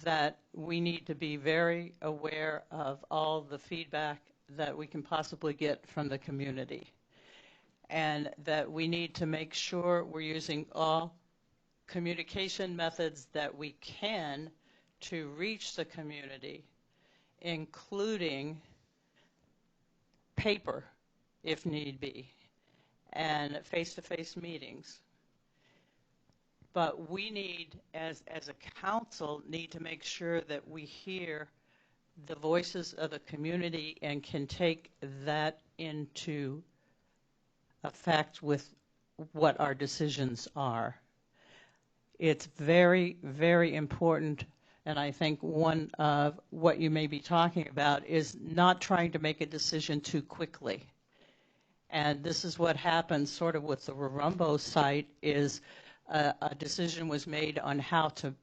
that we need to be very aware of all the feedback that we can possibly get from the community, and that we need to make sure we're using all communication methods that we can to reach the community, including paper, if need be, and face-to-face meetings. But we need, as a council, need to make sure that we hear the voices of the community and can take that into effect with what our decisions are. It's very, very important, and I think one of what you may be talking about is not trying to make a decision too quickly. And this is what happens sort of with the Warumbo site, is a decision was made on how to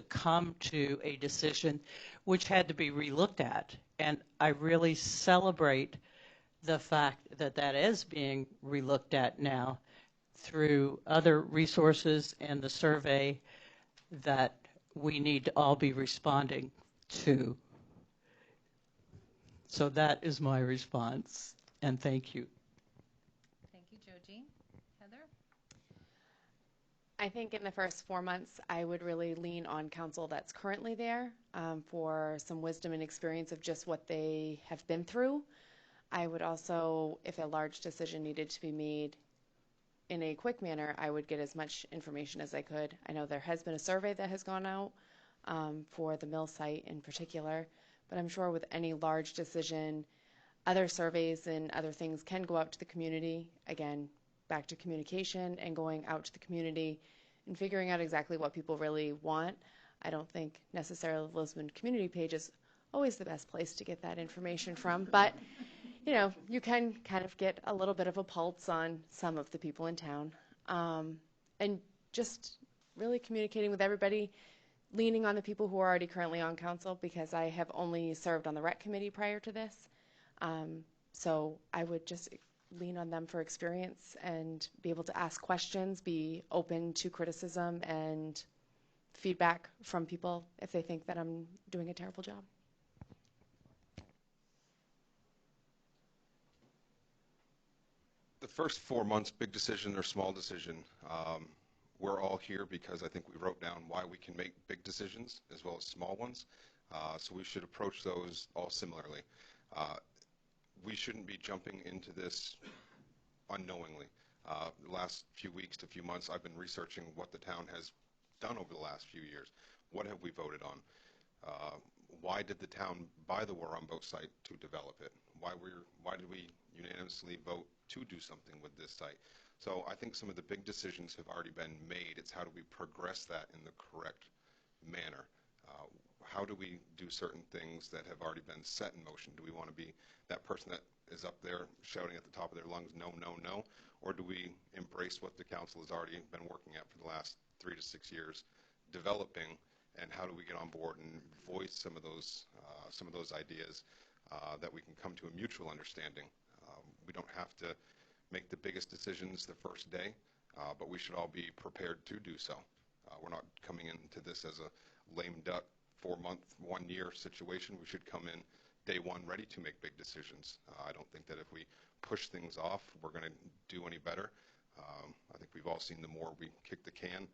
come to a decision which had to be relooked at. And I really celebrate the fact that that is being relooked at now through other resources and the survey that we need to all be responding to. So that is my response, and thank you. Thank you, Georgine. Heather? I think in the first 4 months, I would really lean on council that's currently there for some wisdom and experience of just what they have been through. I would also, if a large decision needed to be made in a quick manner, I would get as much information as I could. I know there has been a survey that has gone out for the mill site in particular, but I'm sure with any large decision, other surveys and other things can go out to the community. Again, back to communication and going out to the community and figuring out exactly what people really want. I don't think necessarily the Lisbon community page is always the best place to get that information from, but you can kind of get a little bit of a pulse on some of the people in town. And just really communicating with everybody, leaning on the people who are already currently on council, because I have only served on the rec committee prior to this. So I would just lean on them for experience and be able to ask questions, be open to criticism and feedback from people if they think that I'm doing a terrible job. The first 4 months, big decision or small decision, we're all here because I think we wrote down why we can make big decisions as well as small ones. So we should approach those all similarly. We shouldn't be jumping into this unknowingly. The last few weeks to few months, I've been researching what the town has done over the last few years. What have we voted on? Why did the town buy the Warumbo site to develop it? why did we unanimously vote to do something with this site? So I think some of the big decisions have already been made. It's how do we progress that in the correct manner? How do we do certain things that have already been set in motion? Do we want to be that person that is up there shouting at the top of their lungs, no, no, no? Or do we embrace what the council has already been working at for the last 3 to 6 years, developing, and how do we get on board and voice some of those ideas that we can come to a mutual understanding? We don't have to make the biggest decisions the first day, but we should all be prepared to do so. We're not coming into this as a lame duck 4-month, 1-year situation. We should come in day one ready to make big decisions. I don't think that if we push things off, we're going to do any better. I think we've all seen the more we kick the can,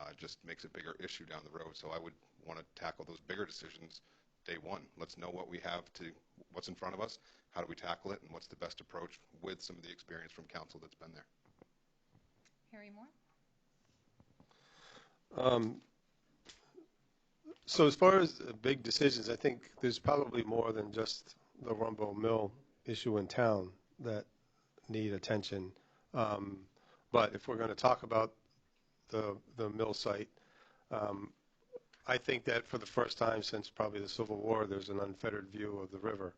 it just makes a bigger issue down the road. So I would want to tackle those bigger decisions day one. Let's know what we have what's in front of us, how do we tackle it, and what's the best approach with some of the experience from council that's been there. Harry Moore? So as far as big decisions, I think there's probably more than just the Rumbo Mill issue in town that need attention. But if we're going to talk about the mill site, I think that for the first time since probably the Civil War, there's an unfettered view of the river.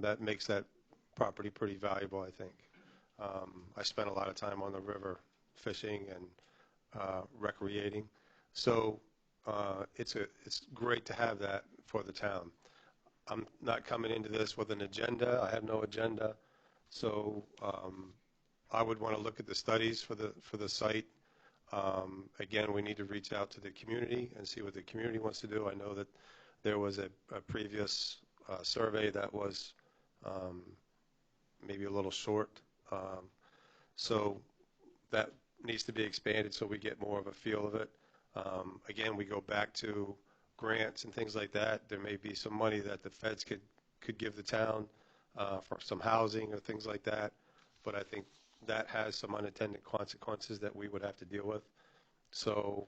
That makes that property pretty valuable, I think. I spent a lot of time on the river fishing and recreating. So it's great to have that for the town. I'm not coming into this with an agenda. I have no agenda. So I would want to look at the studies for the site. Again, we need to reach out to the community and see what the community wants to do. I know that there was a previous survey that was maybe a little short. So that needs to be expanded so we get more of a feel of it. Again, we go back to grants and things like that. There may be some money that the feds could give the town for some housing or things like that. But I think that has some unintended consequences that we would have to deal with. So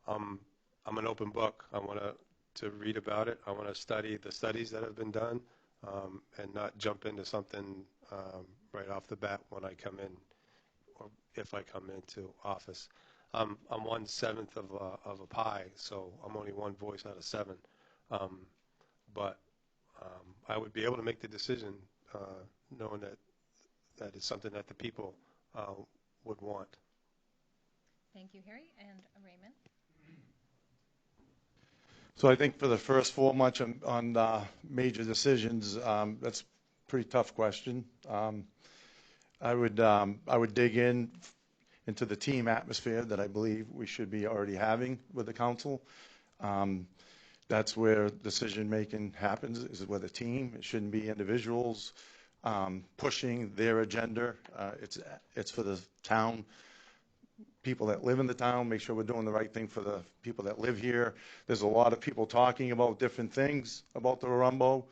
I'm an open book. I want to read about it. I want to study the studies that have been done and not jump into something right off the bat when I come in or if I come into office. I'm 1/7 of a pie, so I'm only one voice out of 7. But I would be able to make the decision knowing that it's something that the people would want. Thank you, Harry. And Raymond? So I think for the first 4 months on major decisions, that's a pretty tough question. I would dig into the team atmosphere that I believe we should be already having with the council. That's where decision-making happens, is with a team. It shouldn't be individuals pushing their agenda. It's for the town, people that live in the town, make sure we're doing the right thing for the people that live here. There's a lot of people talking about different things about the Rumbo.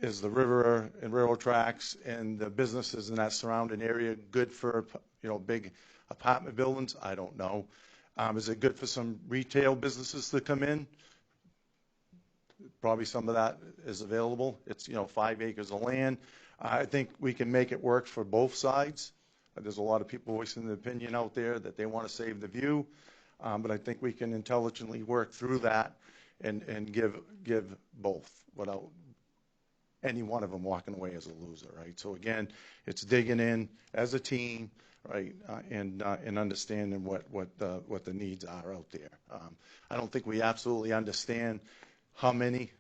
Is the river and railroad tracks and the businesses in that surrounding area good for, big apartment buildings? I don't know. Is it good for some retail businesses to come in? Probably some of that is available. It's, 5 acres of land. I think we can make it work for both sides. There's a lot of people voicing the opinion out there that they want to save the view, but I think we can intelligently work through that and give both without any one of them walking away as a loser, right? So again, it's digging in as a team, right, and understanding what the needs are out there. I don't think we absolutely understand how many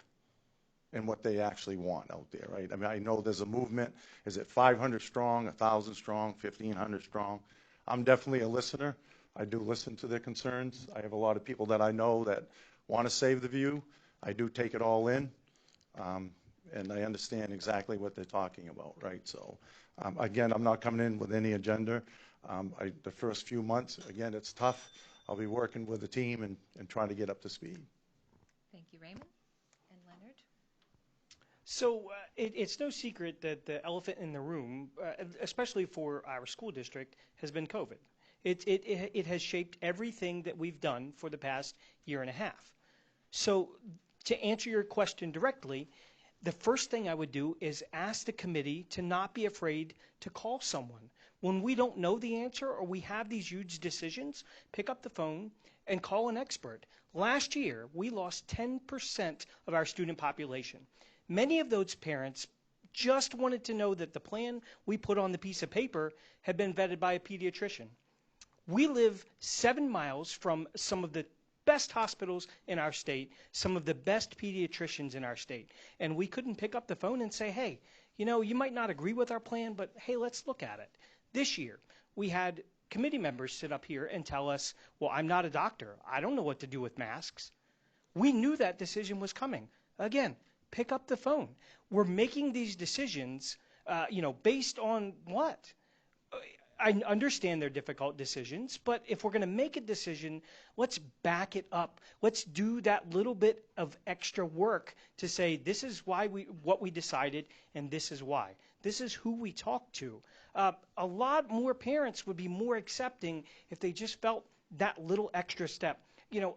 and what they actually want out there, right? I mean, I know there's a movement. Is it 500 strong, 1,000 strong, 1,500 strong? I'm definitely a listener. I do listen to their concerns. I have a lot of people that I know that want to save the view. I do take it all in, and I understand exactly what they're talking about, right? So, again, I'm not coming in with any agenda. The first few months, again, it's tough. I'll be working with the team and trying to get up to speed. Thank you, Raymond. And Leonard? So it's no secret that the elephant in the room, especially for our school district, has been COVID. It has shaped everything that we've done for the past year and a half. So to answer your question directly, the first thing I would do is ask the committee to not be afraid to call someone. When we don't know the answer or we have these huge decisions, pick up the phone and call an expert. Last year, we lost 10% of our student population. Many of those parents just wanted to know that the plan we put on the piece of paper had been vetted by a pediatrician. We live 7 miles from some of the best hospitals in our state, some of the best pediatricians in our state. And we couldn't pick up the phone and say, hey, you know, you might not agree with our plan, but hey, let's look at it. This year, we had committee members sit up here and tell us, well, I'm not a doctor. I don't know what to do with masks. We knew that decision was coming. Again, pick up the phone. We're making these decisions, based on what? I understand they're difficult decisions, but if we're going to make a decision, let's back it up. Let's do that little bit of extra work to say this is what we decided, and this is why. This is who we talk to. A lot more parents would be more accepting if they just felt that little extra step. You know,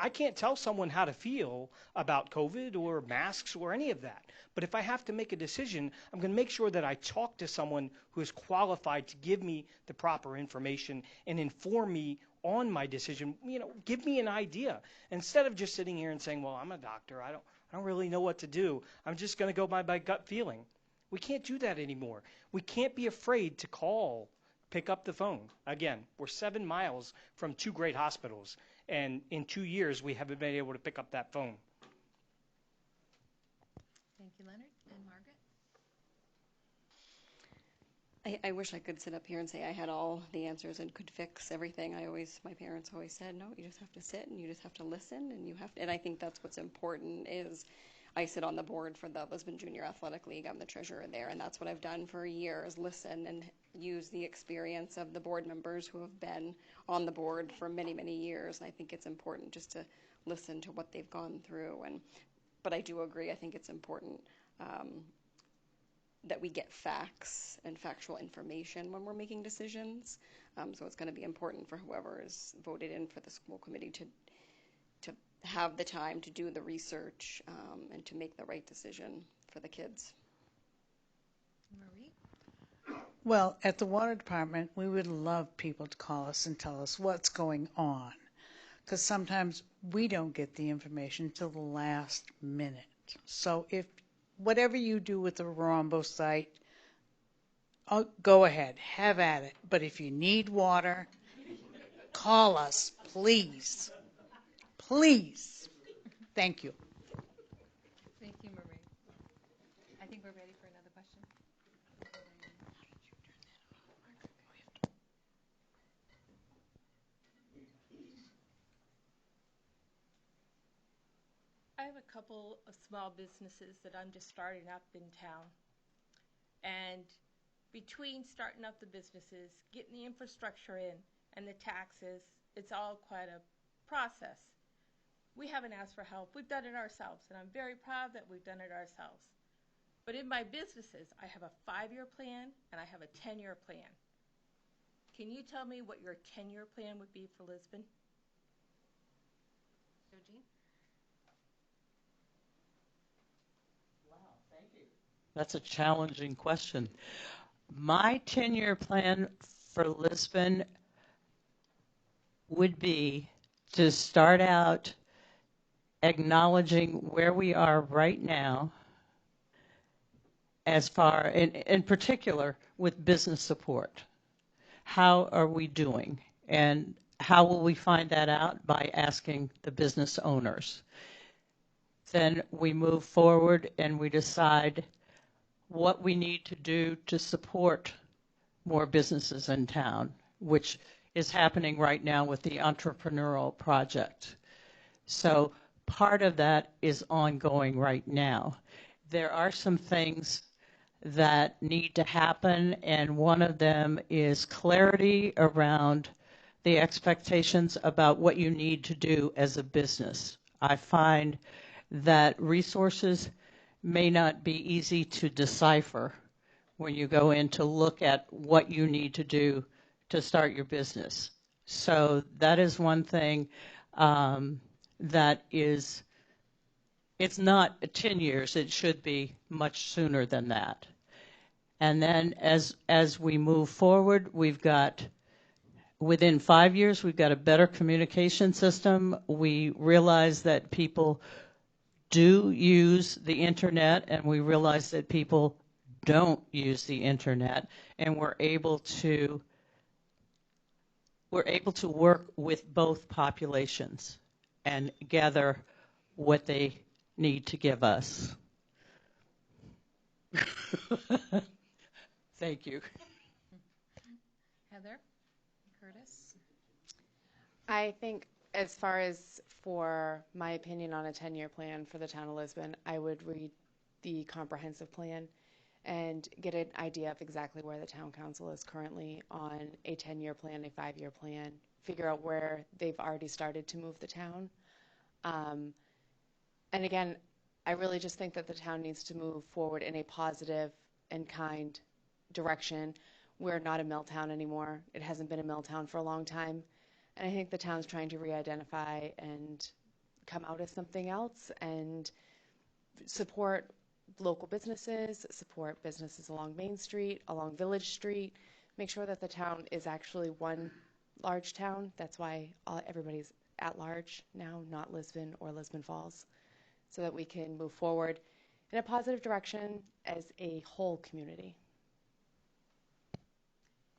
I can't tell someone how to feel about COVID or masks or any of that. But if I have to make a decision, I'm going to make sure that I talk to someone who is qualified to give me the proper information and inform me on my decision. You know, give me an idea instead of just sitting here and saying, "Well, I'm a doctor. I don't really know what to do. I'm just going to go by my gut feeling." We can't do that anymore. We can't be afraid to call, pick up the phone. Again, we're 7 miles from 2 great hospitals, and in 2 years, we haven't been able to pick up that phone. Thank you, Leonard. And Margaret? I wish I could sit up here and say I had all the answers and could fix everything. My parents always said, no, you just have to sit and you just have to listen and I think that's what's important is I sit on the board for the Lisbon Junior Athletic League. I'm the treasurer there, and that's what I've done for a year is listen and use the experience of the board members who have been on the board for many, many years. And I think it's important just to listen to what they've gone through. But I do agree. I think it's important that we get facts and factual information when we're making decisions. So it's going to be important for whoever is voted in for the school committee to have the time to do the research and to make the right decision for the kids. Marie? Well, at the water department, we would love people to call us and tell us what's going on, because sometimes we don't get the information till the last minute. So if whatever you do with the Rombo site, go ahead, have at it. But if you need water, call us, please. Please. Thank you. Thank you, Marie. I think we're ready for another question. I have a couple of small businesses that I'm just starting up in town. And between starting up the businesses, getting the infrastructure in, and the taxes, it's all quite a process. We haven't asked for help. We've done it ourselves, and I'm very proud that we've done it ourselves. But in my businesses, I have a 5-year plan and I have a 10-year plan. Can you tell me what your 10-year plan would be for Lisbon? Eugene? Wow, thank you. That's a challenging question. My 10-year plan for Lisbon would be to start out acknowledging where we are right now as far, in particular, with business support. How are we doing? And how will we find that out? By asking the business owners. Then we move forward and we decide what we need to do to support more businesses in town, which is happening right now with the entrepreneurial project. So part of that is ongoing right now. There are some things that need to happen, and one of them is clarity around the expectations about what you need to do as a business. I find that resources may not be easy to decipher when you go in to look at what you need to do to start your business. So that is one thing that is it's not 10 years. It should be much sooner than that. And then as we move forward, we've got, within 5 years, we've got a better communication system. We realize that people do use the internet, and we realize that people don't use the internet, and we're able to work with both populations and gather what they need to give us. Thank you. Heather? Curtis? I think as far as for my opinion on a 10-year plan for the town of Lisbon, I would read the comprehensive plan and get an idea of exactly where the town council is currently on a 10-year plan, a 5-year plan, figure out where they've already started to move the town. And again, I really just think that the town needs to move forward in a positive and kind direction. We're not a mill town anymore. It hasn't been a mill town for a long time. And I think the town's trying to re-identify and come out as something else and support local businesses, support businesses along Main Street, along Village Street, make sure that the town is actually one large town. That's why everybody's at large now, not Lisbon or Lisbon Falls, so that we can move forward in a positive direction as a whole community.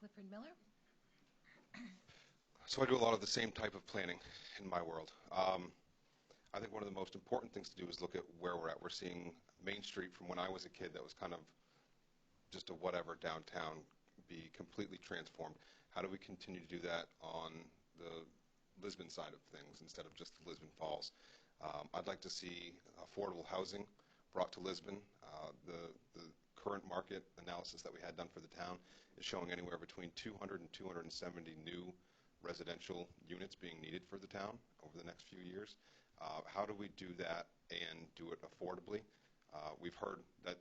Clifford Miller? So I do a lot of the same type of planning in my world. I think one of the most important things to do is look at where we're at. We're seeing Main Street from when I was a kid that was kind of just a whatever downtown be completely transformed. How do we continue to do that on the Lisbon side of things instead of just Lisbon Falls? I'd like to see affordable housing brought to Lisbon. The current market analysis that we had done for the town is showing anywhere between 200 and 270 new residential units being needed for the town over the next few years. How do we do that and do it affordably? We've heard that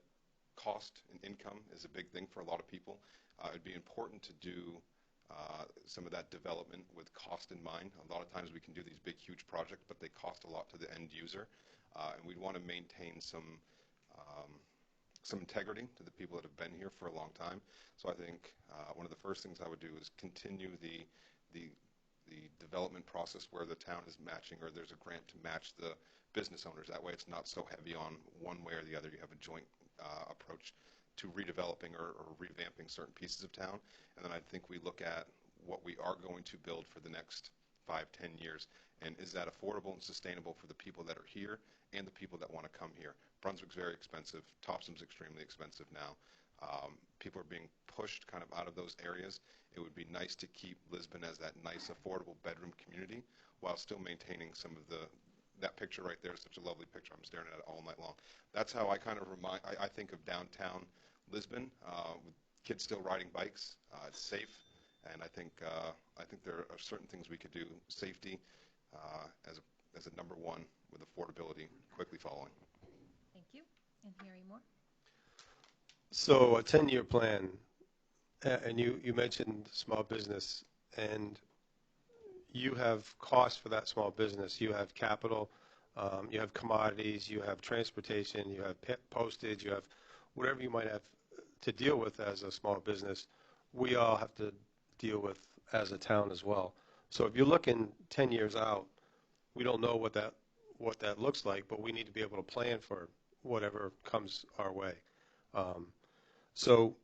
cost and income is a big thing for a lot of people. It'd be important to do some of that development with cost in mind. A lot of times we can do these big, huge projects, but they cost a lot to the end user. And we'd want to maintain some integrity to the people that have been here for a long time. So I think one of the first things I would do is continue the development process where the town is matching, or there's a grant to match the business owners. That way it's not so heavy on one way or the other. You have a joint approach to redeveloping or revamping certain pieces of town. And then I think we look at what we are going to build for the next 5-10 years, and is that affordable and sustainable for the people that are here and the people that want to come here. Brunswick's very expensive. Topsom's extremely expensive now. People are being pushed kind of out of those areas. It would be nice to keep Lisbon as that nice, affordable bedroom community while still maintaining some of that picture right there is such a lovely picture. I'm staring at it all night long. That's how I kind of I think of downtown Lisbon, with kids still riding bikes. It's safe, and I think there are certain things we could do. Safety as a number one, with affordability quickly following. Thank you. And Harry Moore? So a 10-year plan, and you mentioned small business, and you have costs for that small business. You have capital, you have commodities, you have transportation, you have postage, you have whatever you might have to deal with as a small business. We all have to deal with as a town as well. So if you're looking 10 years out, we don't know what that looks like, but we need to be able to plan for whatever comes our way. So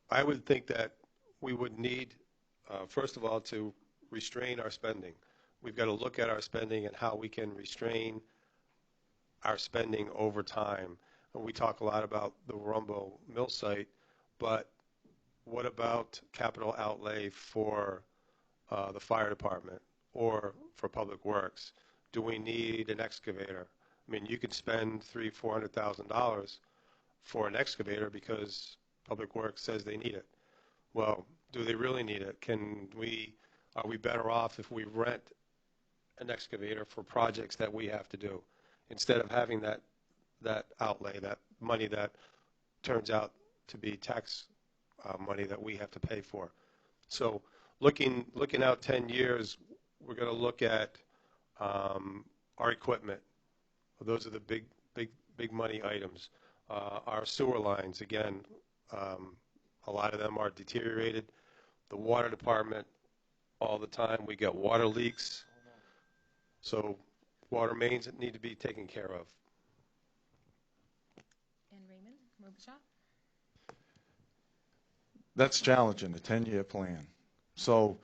I would think that we would need, first of all, to restrain our spending. We've got to look at our spending and how we can restrain our spending over time. And we talk a lot about the Rumbo Mill site, but what about capital outlay for the fire department or for public works? Do we need an excavator? I mean, you could spend $300,000-$400,000 for an excavator because Public Works says they need it. Well, do they really need it? Are we better off if we rent an excavator for projects that we have to do instead of having that outlay, that money that turns out to be tax money that we have to pay for? So looking out 10 years, we're going to look at our equipment. Those are the big money items. Our sewer lines, again, a lot of them are deteriorated. The water department, all the time, we get water leaks. So water mains that need to be taken care of. And Raymond Robichaud? That's challenging, a 10-year plan. So,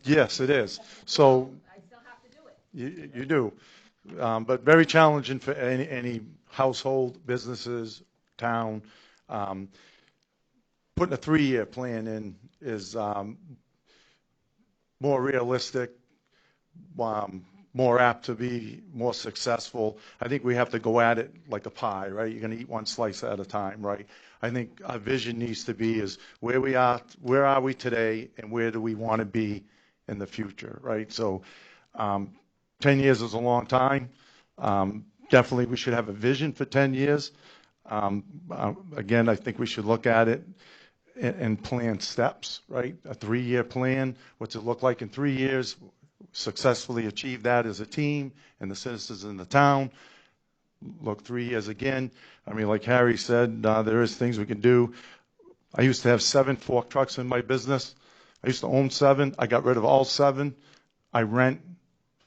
yes, it is. So, I still have to do it. you do. But very challenging for any household, businesses, town. Putting a 3-year plan in is more realistic, more apt to be more successful. I think we have to go at it like a pie, right? You're going to eat one slice at a time, right? I think our vision needs to be is where are we today, and where do we want to be in the future, right? So 10 years is a long time. Definitely we should have a vision for 10 years. Again, I think we should look at it and plan steps, right? A 3-year plan, what's it look like in 3 years? Successfully achieve that as a team and the citizens in the town. Look 3 years again. I mean, like Harry said, there is things we can do. I used to have 7 fork trucks in my business. I used to own 7. I got rid of all 7. I rent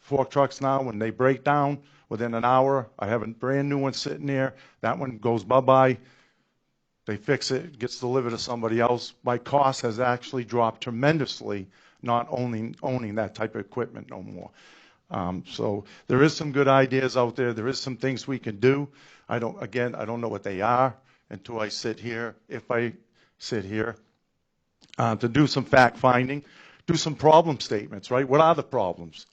fork trucks now. When they break down within an hour, I have a brand new one sitting there. That one goes bye-bye. They fix it, gets delivered to somebody else. My cost has actually dropped tremendously not owning that type of equipment no more. So there is some good ideas out there. There is some things we can do. I don't know what they are until I sit here, if I sit here, to do some fact finding, do some problem statements, right? What are the problems?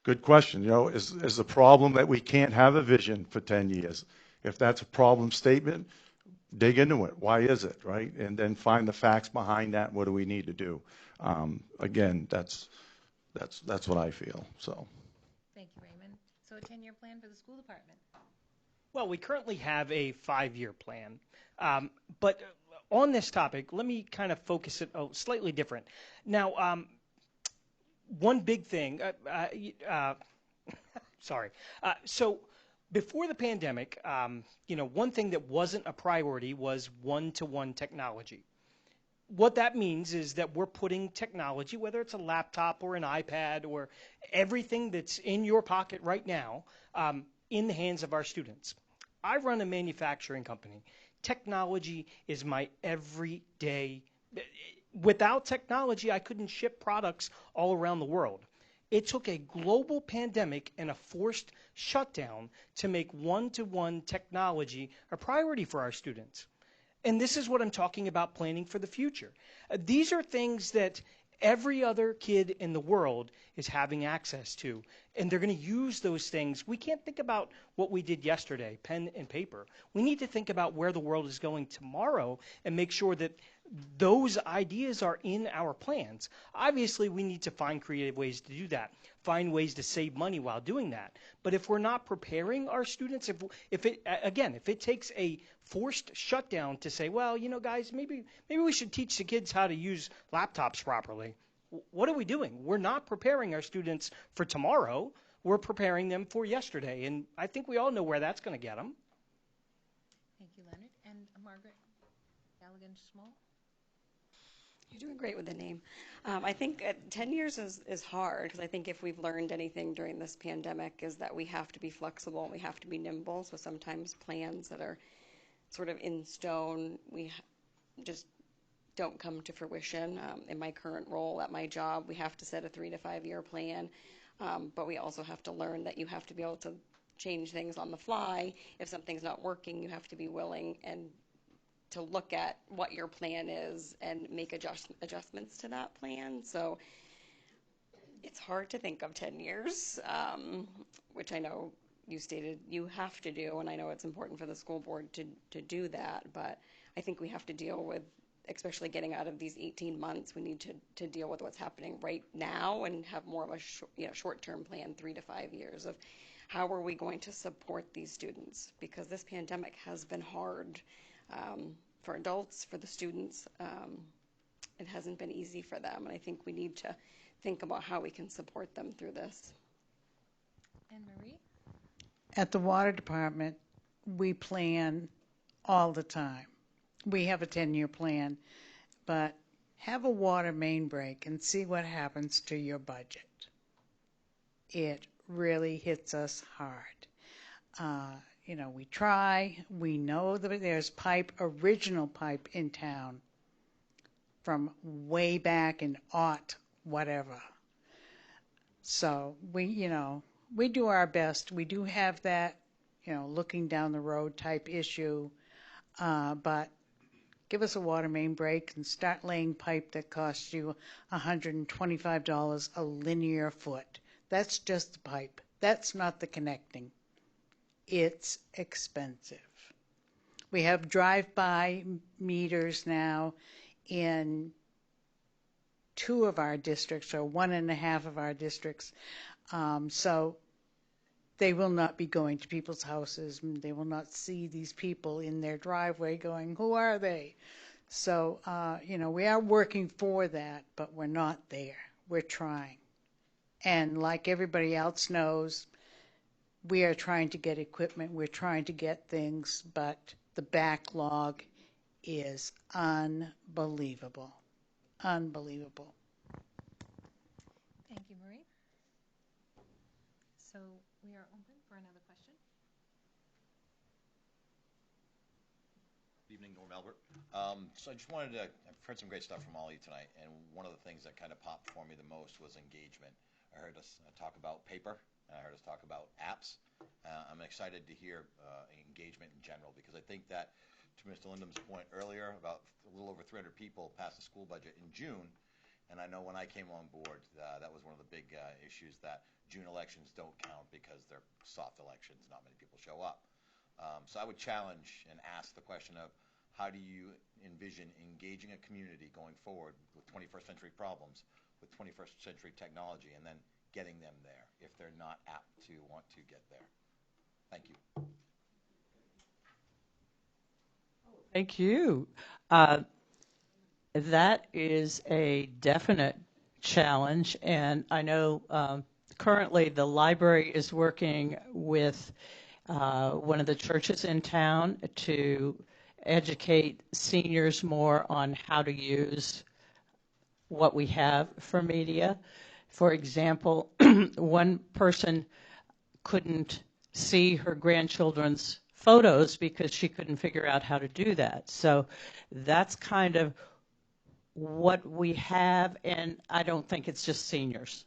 Good question. Is the problem that we can't have a vision for 10 years? If that's a problem statement, dig into it. Why is it, right? And then find the facts behind that. What do we need to do? Again, that's what I feel. So. Thank you, Raymond. So a 10-year plan for the school department. Well, we currently have a 5-year plan. But on this topic, let me kind of focus it slightly different. Now, one big thing, sorry. So before the pandemic, one thing that wasn't a priority was one-to-one technology. What that means is that we're putting technology, whether it's a laptop or an iPad or everything that's in your pocket right now, in the hands of our students. I run a manufacturing company. Technology is my everyday. Without technology, I couldn't ship products all around the world. It took a global pandemic and a forced shutdown to make one-to-one technology a priority for our students. And this is what I'm talking about planning for the future. These are things that every other kid in the world is having access to, and they're going to use those things. We can't think about what we did yesterday, pen and paper. We need to think about where the world is going tomorrow and make sure that those ideas are in our plans. Obviously, we need to find creative ways to do that, find ways to save money while doing that. But if we're not preparing our students, if it takes a forced shutdown to say, well, guys, maybe we should teach the kids how to use laptops properly. What are we doing? We're not preparing our students for tomorrow. We're preparing them for yesterday. And I think we all know where that's going to get them. Thank you, Leonard. And Margaret Galligan-Schmall? You're doing great with the name. I think 10 years is hard because I think if we've learned anything during this pandemic is that we have to be flexible and we have to be nimble. So sometimes plans that are sort of in stone, we just don't come to fruition. In my current role at my job, we have to set a 3 to 5 year plan, but we also have to learn that you have to be able to change things on the fly. If something's not working, you have to be willing and to look at what your plan is and make adjustments to that plan. So it's hard to think of 10 years, which I know you stated you have to do, and I know it's important for the school board to do that, but I think we have to deal with, especially getting out of these 18 months, we need to deal with what's happening right now and have more of a short-term plan, 3 to 5 years, of how are we going to support these students, because this pandemic has been hard. For adults, for the students, it hasn't been easy for them, and I think we need to think about how we can support them through this. And Marie? At the water department, we plan all the time. We have a 10-year plan, but have a water main break and see what happens to your budget. It really hits us hard. We try. We know that there's original pipe in town from way back in whatever. So we do our best. We do have that, looking down the road type issue, but give us a water main break and start laying pipe that costs you $125 a linear foot. That's just the pipe. That's not the connecting. It's expensive. We have drive-by meters now in 2 of our districts, or 1.5 of our districts. So they will not be going to people's houses. They will not see these people in their driveway going, who are they? So, we are working for that, but we're not there. We're trying. And like everybody else knows, we are trying to get equipment. We're trying to get things, but the backlog is unbelievable. Unbelievable. Thank you, Marie. So we are open for another question. Good evening, Norm Albert. So I just wanted to, I've heard some great stuff from all of you tonight, and one of the things that kind of popped for me the most was engagement. I heard us talk about paper, and I heard us talk about apps. I'm excited to hear engagement in general, because I think that, to Mr. Lindham's point earlier, about a little over 300 people passed the school budget in June, and I know when I came on board, that was one of the big issues, that June elections don't count because they're soft elections, not many people show up. So I would challenge and ask the question of, how do you envision engaging a community going forward with 21st century problems, with 21st century technology, and then getting them there if they're not apt to want to get there? Thank you. Thank you. That is a definite challenge, and I know currently the library is working with one of the churches in town to educate seniors more on how to use what we have for media. For example, one person couldn't see her grandchildren's photos because she couldn't figure out how to do that. So that's kind of what we have, and I don't think it's just seniors.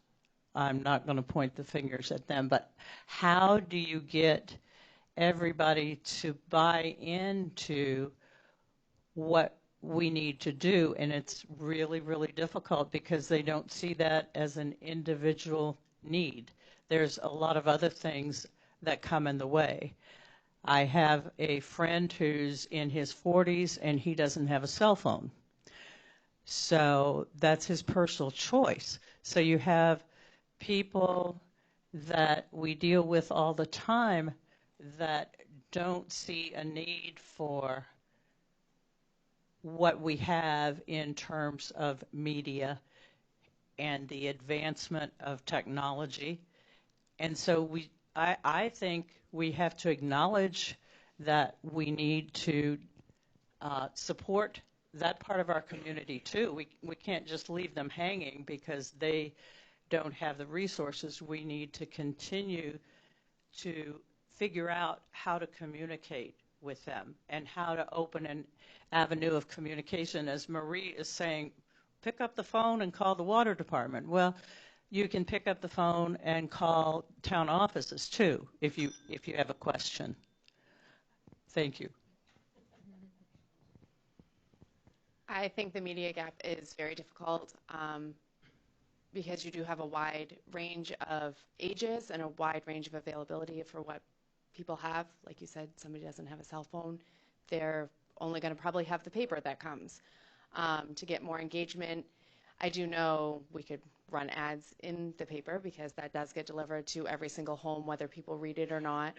I'm not going to point the fingers at them, but how do you get everybody to buy into what we need to do? And it's really, really difficult because they don't see that as an individual need. There's a lot of other things that come in the way. I have a friend who's in his 40s and he doesn't have a cell phone. So that's his personal choice. So you have people that we deal with all the time that don't see a need for what we have in terms of media and the advancement of technology. And so I think we have to acknowledge that we need to support that part of our community too. We can't just leave them hanging because they don't have the resources. We need to continue to figure out how to communicate with them and how to open an avenue of communication. As Marie is saying, pick up the phone and call the water department. Well, you can pick up the phone and call town offices too if you have a question. Thank you. I think the media gap is very difficult because you do have a wide range of ages and a wide range of availability for what people have. Like you said, somebody doesn't have a cell phone. They're only going to probably have the paper that comes. To get more engagement, I do know we could run ads in the paper because that does get delivered to every single home, whether people read it or not.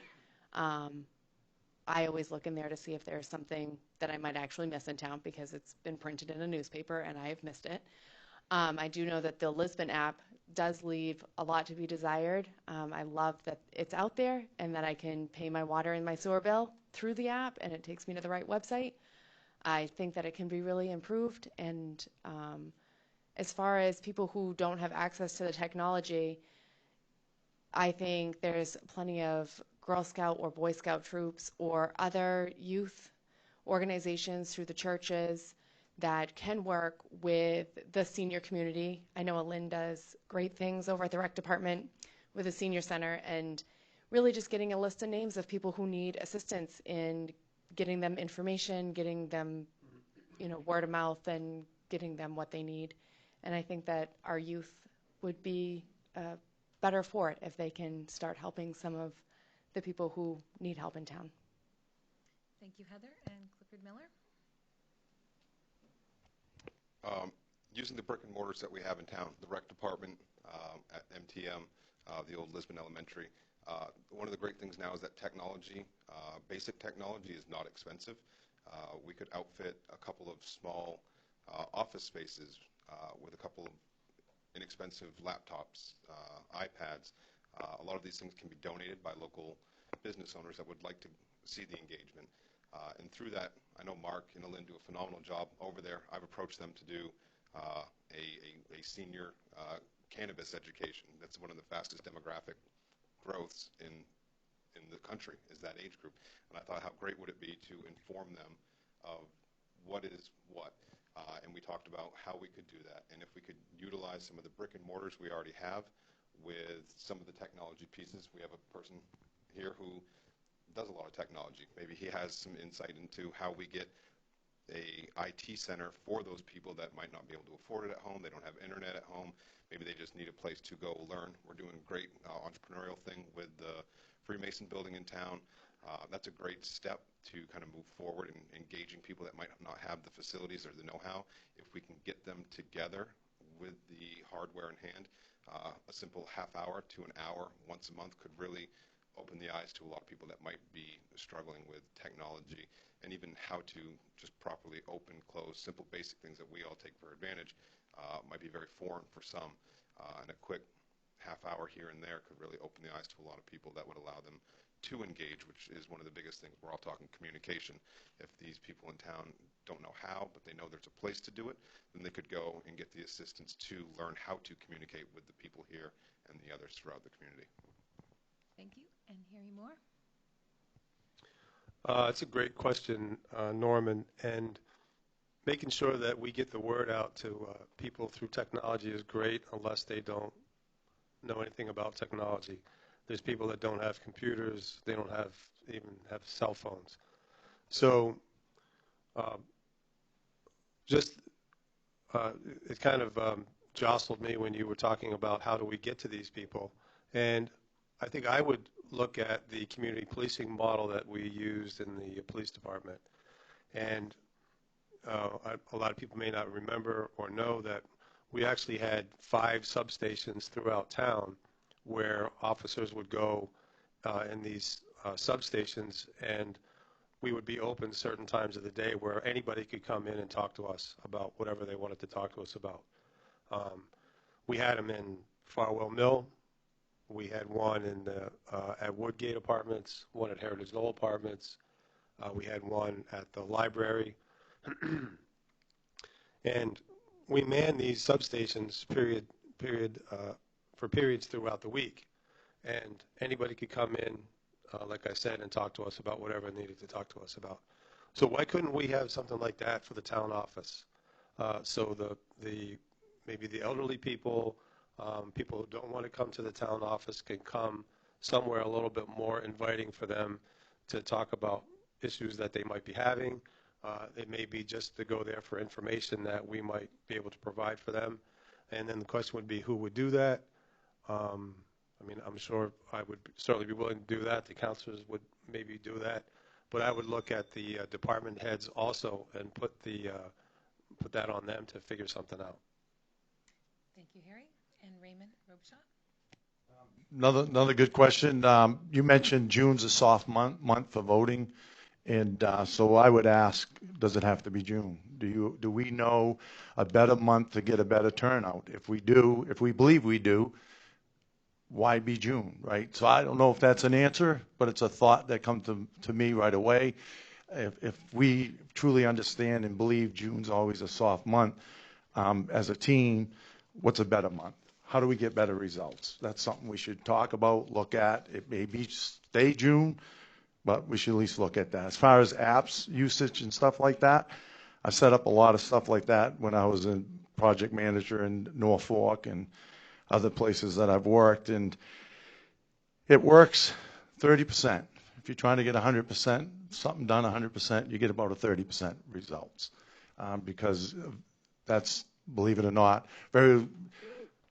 I always look in there to see if there's something that I might actually miss in town because it's been printed in a newspaper and I have missed it. I do know that the Lisbon app does leave a lot to be desired. I love that it's out there and that I can pay my water and my sewer bill through the app and it takes me to the right website. I think that it can be really improved. And as far as people who don't have access to the technology, I think there's plenty of Girl Scout or Boy Scout troops or other youth organizations through the churches that can work with the senior community. I know Lynn does great things over at the rec department with the senior center, and really just getting a list of names of people who need assistance in getting them information, getting them, word of mouth, and getting them what they need. And I think that our youth would be better for it if they can start helping some of the people who need help in town. Thank you, Heather. And Clifford Miller? Using the brick and mortars that we have in town, the rec department at MTM, the old Lisbon Elementary, one of the great things now is that technology, basic technology, is not expensive. We could outfit a couple of small office spaces with a couple of inexpensive laptops, iPads. A lot of these things can be donated by local business owners that would like to see the engagement. And through that, I know Mark and Lynn do a phenomenal job over there. I've approached them to do a senior cannabis education. That's one of the fastest demographic growths in the country, is that age group. And I thought, how great would it be to inform them of what is what. And we talked about how we could do that. And if we could utilize some of the brick and mortars we already have with some of the technology pieces. We have a person here who does a lot of technology. Maybe he has some insight into how we get a IT center for those people that might not be able to afford it at home. They don't have internet at home. Maybe they just need a place to go learn. We're doing a great entrepreneurial thing with the Freemason building in town. That's a great step to kind of move forward in engaging people that might not have the facilities or the know-how. If we can get them together with the hardware in hand, a simple half hour to an hour once a month could really open the eyes to a lot of people that might be struggling with technology, and even how to just properly open, close, simple basic things that we all take for advantage might be very foreign for some, and a quick half hour here and there could really open the eyes to a lot of people that would allow them to engage, which is one of the biggest things. We're all talking communication. If these people in town don't know how, but they know there's a place to do it, then they could go and get the assistance to learn how to communicate with the people here and the others throughout the community. Thank you. And Harry Moore? It's a great question, Norman, and making sure that we get the word out to people through technology is great, unless they don't know anything about technology. There's people that don't have computers, they don't even have cell phones. So it kind of jostled me when you were talking about how do we get to these people. And I think I would look at the community policing model that we used in the police department. And a lot of people may not remember or know that we actually had 5 substations throughout town where officers would go in these substations, and we would be open certain times of the day where anybody could come in and talk to us about whatever they wanted to talk to us about. We had them in Farwell Mill. We had one in at Woodgate Apartments, one at Heritage Knoll Apartments. We had one at the library. And we manned these substations for periods throughout the week. And anybody could come in, like I said, and talk to us about whatever they needed to talk to us about. So why couldn't we have something like that for the town office? So maybe the elderly people, people who don't want to come to the town office can come somewhere a little bit more inviting for them to talk about issues that they might be having. It may be just to go there for information that we might be able to provide for them. And then the question would be, who would do that? I mean, I'm sure I would certainly be willing to do that. The counselors would maybe do that. But I would look at the department heads also and put that on them to figure something out. Thank you, Harry. And Raymond Robichaud? Another good question. You mentioned June's a soft month for voting, And so I would ask, does it have to be June? Do we know a better month to get a better turnout? If we do, if we believe we do, why be June, right? So I don't know if that's an answer, but it's a thought that comes to me right away. If we truly understand and believe June's always a soft month, as a team, what's a better month? How do we get better results? That's something we should talk about, look at. It may be stay June, but we should at least look at that. As far as apps usage and stuff like that, I set up a lot of stuff like that when I was a project manager in Norfolk and other places that I've worked, and it works 30%. If you're trying to get 100%, something done 100%, you get about a 30% results, because that's, believe it or not,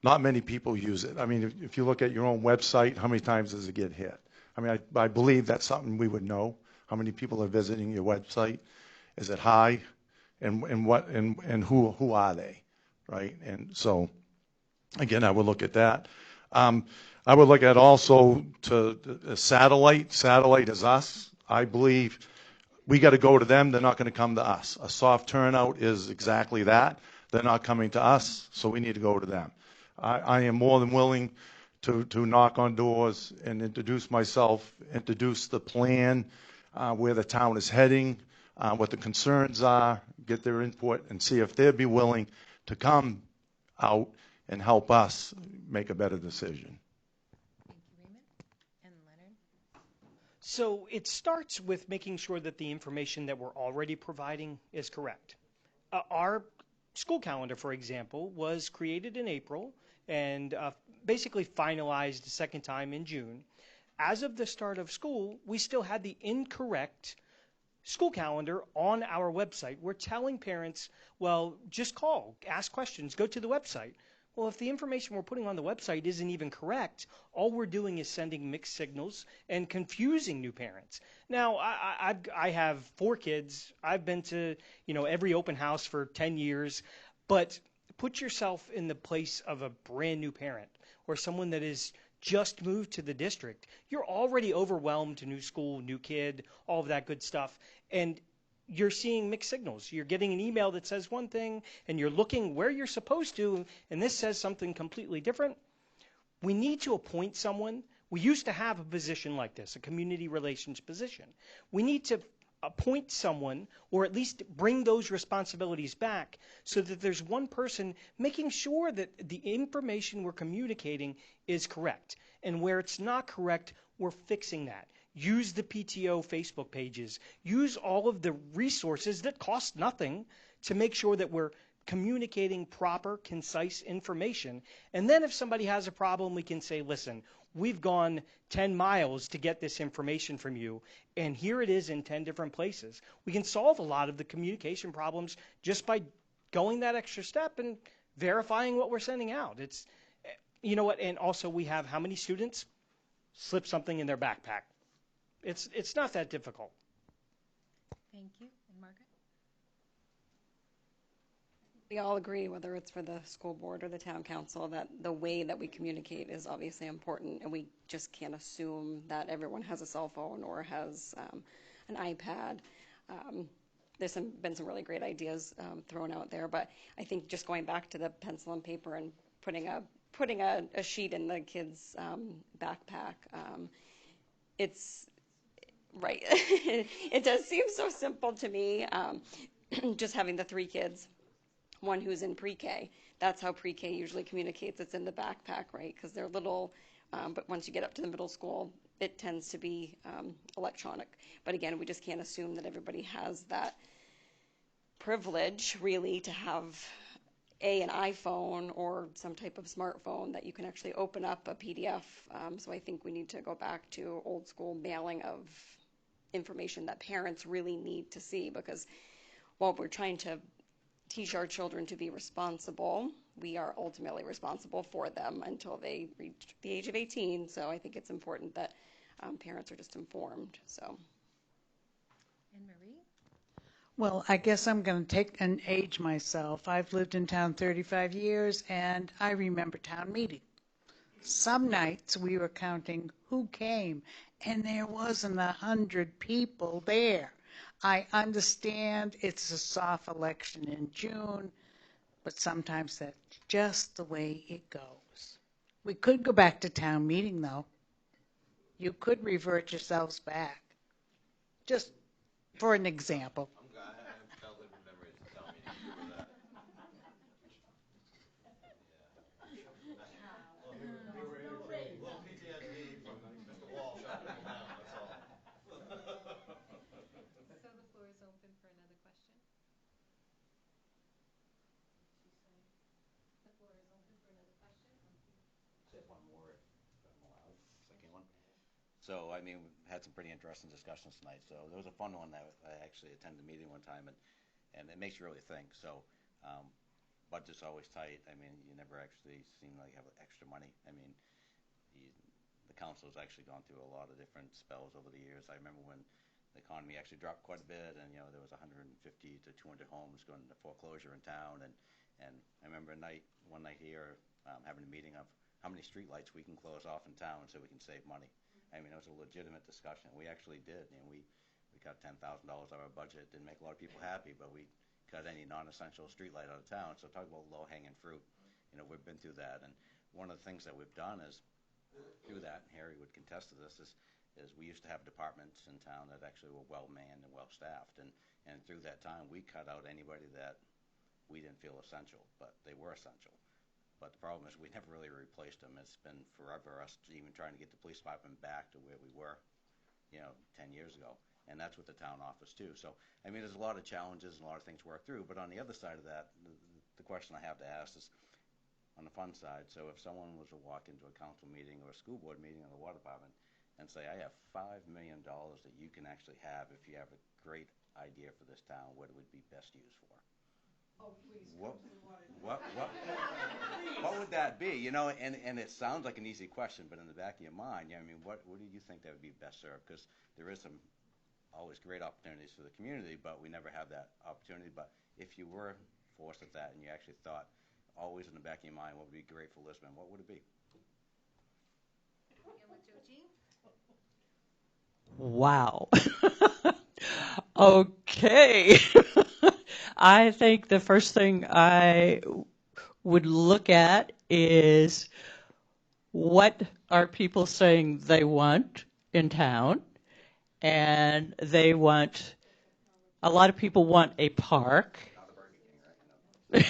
not many people use it. I mean, if you look at your own website, how many times does it get hit? I mean, I believe that's something we would know. How many people are visiting your website? Is it high? And who are they, right? And so, again, I would look at that. I would look at also to satellite. Satellite is us. I believe we got to go to them. They're not going to come to us. A soft turnout is exactly that. They're not coming to us, so we need to go to them. I am more than willing to knock on doors and introduce myself, introduce the plan, where the town is heading, what the concerns are, get their input, and see if they'd be willing to come out and help us make a better decision. Thank you, Raymond. And Leonard? So it starts with making sure that the information that we're already providing is correct. Our school calendar, for example, was created in April and basically finalized the second time in June. As of the start of school, we still had the incorrect school calendar on our website. We're telling parents, well, just call, ask questions, go to the website. Well, if the information we're putting on the website isn't even correct, all we're doing is sending mixed signals and confusing new parents. Now, I have 4 kids. I've been to, every open house for 10 years. But put yourself in the place of a brand new parent or someone that is just moved to the district. You're already overwhelmed, new school, new kid, all of that good stuff. And you're seeing mixed signals. You're getting an email that says one thing, and you're looking where you're supposed to, and this says something completely different. We need to appoint someone. We used to have a position like this, a community relations position. We need to appoint someone, or at least bring those responsibilities back, so that there's one person making sure that the information we're communicating is correct. And where it's not correct, we're fixing that. Use the PTO Facebook pages. Use all of the resources that cost nothing to make sure that we're communicating proper, concise information. And then if somebody has a problem, we can say, listen, we've gone 10 miles to get this information from you, and here it is in 10 different places. We can solve a lot of the communication problems just by going that extra step and verifying what we're sending out. It's, you know what, and also we have how many students slip something in their backpack? It's not that difficult. Thank you. And Margaret? We all agree, whether it's for the school board or the town council, that the way that we communicate is obviously important, and we just can't assume that everyone has a cell phone or has an iPad. There's been some really great ideas thrown out there, but I think just going back to the pencil and paper and putting a sheet in the kid's backpack, it's right. It does seem so simple to me. Just having the 3 kids. One who's in pre-K. That's how pre-K usually communicates. It's in the backpack, right? Because they're little, but once you get up to the middle school, it tends to be electronic. But again, we just can't assume that everybody has that privilege, really, to have an iPhone or some type of smartphone that you can actually open up a PDF. So I think we need to go back to old school mailing of information that parents really need to see, because while we're trying to teach our children to be responsible, we are ultimately responsible for them until they reach the age of 18. So I think it's important that parents are just informed. So. And Marie? Well, I guess I'm going to take and age myself. I've lived in town 35 years, and I remember town meeting. Some nights we were counting who came, and there wasn't 100 people there. I understand it's a soft election in June, but sometimes that's just the way it goes. We could go back to town meeting, though. You could revert yourselves back, just for an example. I have childhood memories of town meeting. I'm good with that. Little PTSD from Mr. Wall shutting people down, that's all. So the floor is open for another question. The floor is open for another question. Just one more, if I'm allowed. Second one. So, I mean, we had some pretty interesting discussions tonight. So there was a fun one that I actually attended a meeting one time, and it makes you really think. So, budget's always tight. I mean, you never actually seem like you have extra money. I mean, the council's actually gone through a lot of different spells over the years. I remember when the economy actually dropped quite a bit, and there was 150 to 200 homes going into foreclosure in town. And I remember one night here having a meeting of how many streetlights we can close off in town so we can save money. I mean, it was a legitimate discussion. We actually did. We cut $10,000 out of our budget. Didn't make a lot of people happy, but we cut any non-essential streetlight out of town. So talk about low-hanging fruit. We've been through that. And one of the things that we've done is through that, and Harry would contest to this, is we used to have departments in town that actually were well-manned and well-staffed. And through that time, we cut out anybody that we didn't feel essential, but they were essential. But the problem is we never really replaced them. It's been forever us even trying to get the police department back to where we were, 10 years ago. And that's with the town office too. So, I mean, there's a lot of challenges and a lot of things to work through. But on the other side of that, the question I have to ask is on the fun side. So if someone was to walk into a council meeting or a school board meeting or the water department and say, I have $5 million that you can actually have if you have a great idea for this town, what it would be best used for? Oh, please, What- come to the water. What would that be? And it sounds like an easy question, but in the back of your mind, I mean, what do you think that would be best served? Because there is some always great opportunities for the community, but we never have that opportunity. But if you were forced at that and you actually thought always in the back of your mind, what would be great for Lisbon, what would it be? And with Joji? Wow. Okay. I think the first thing I would look at is what are people saying they want in town? And a lot of people want a park. A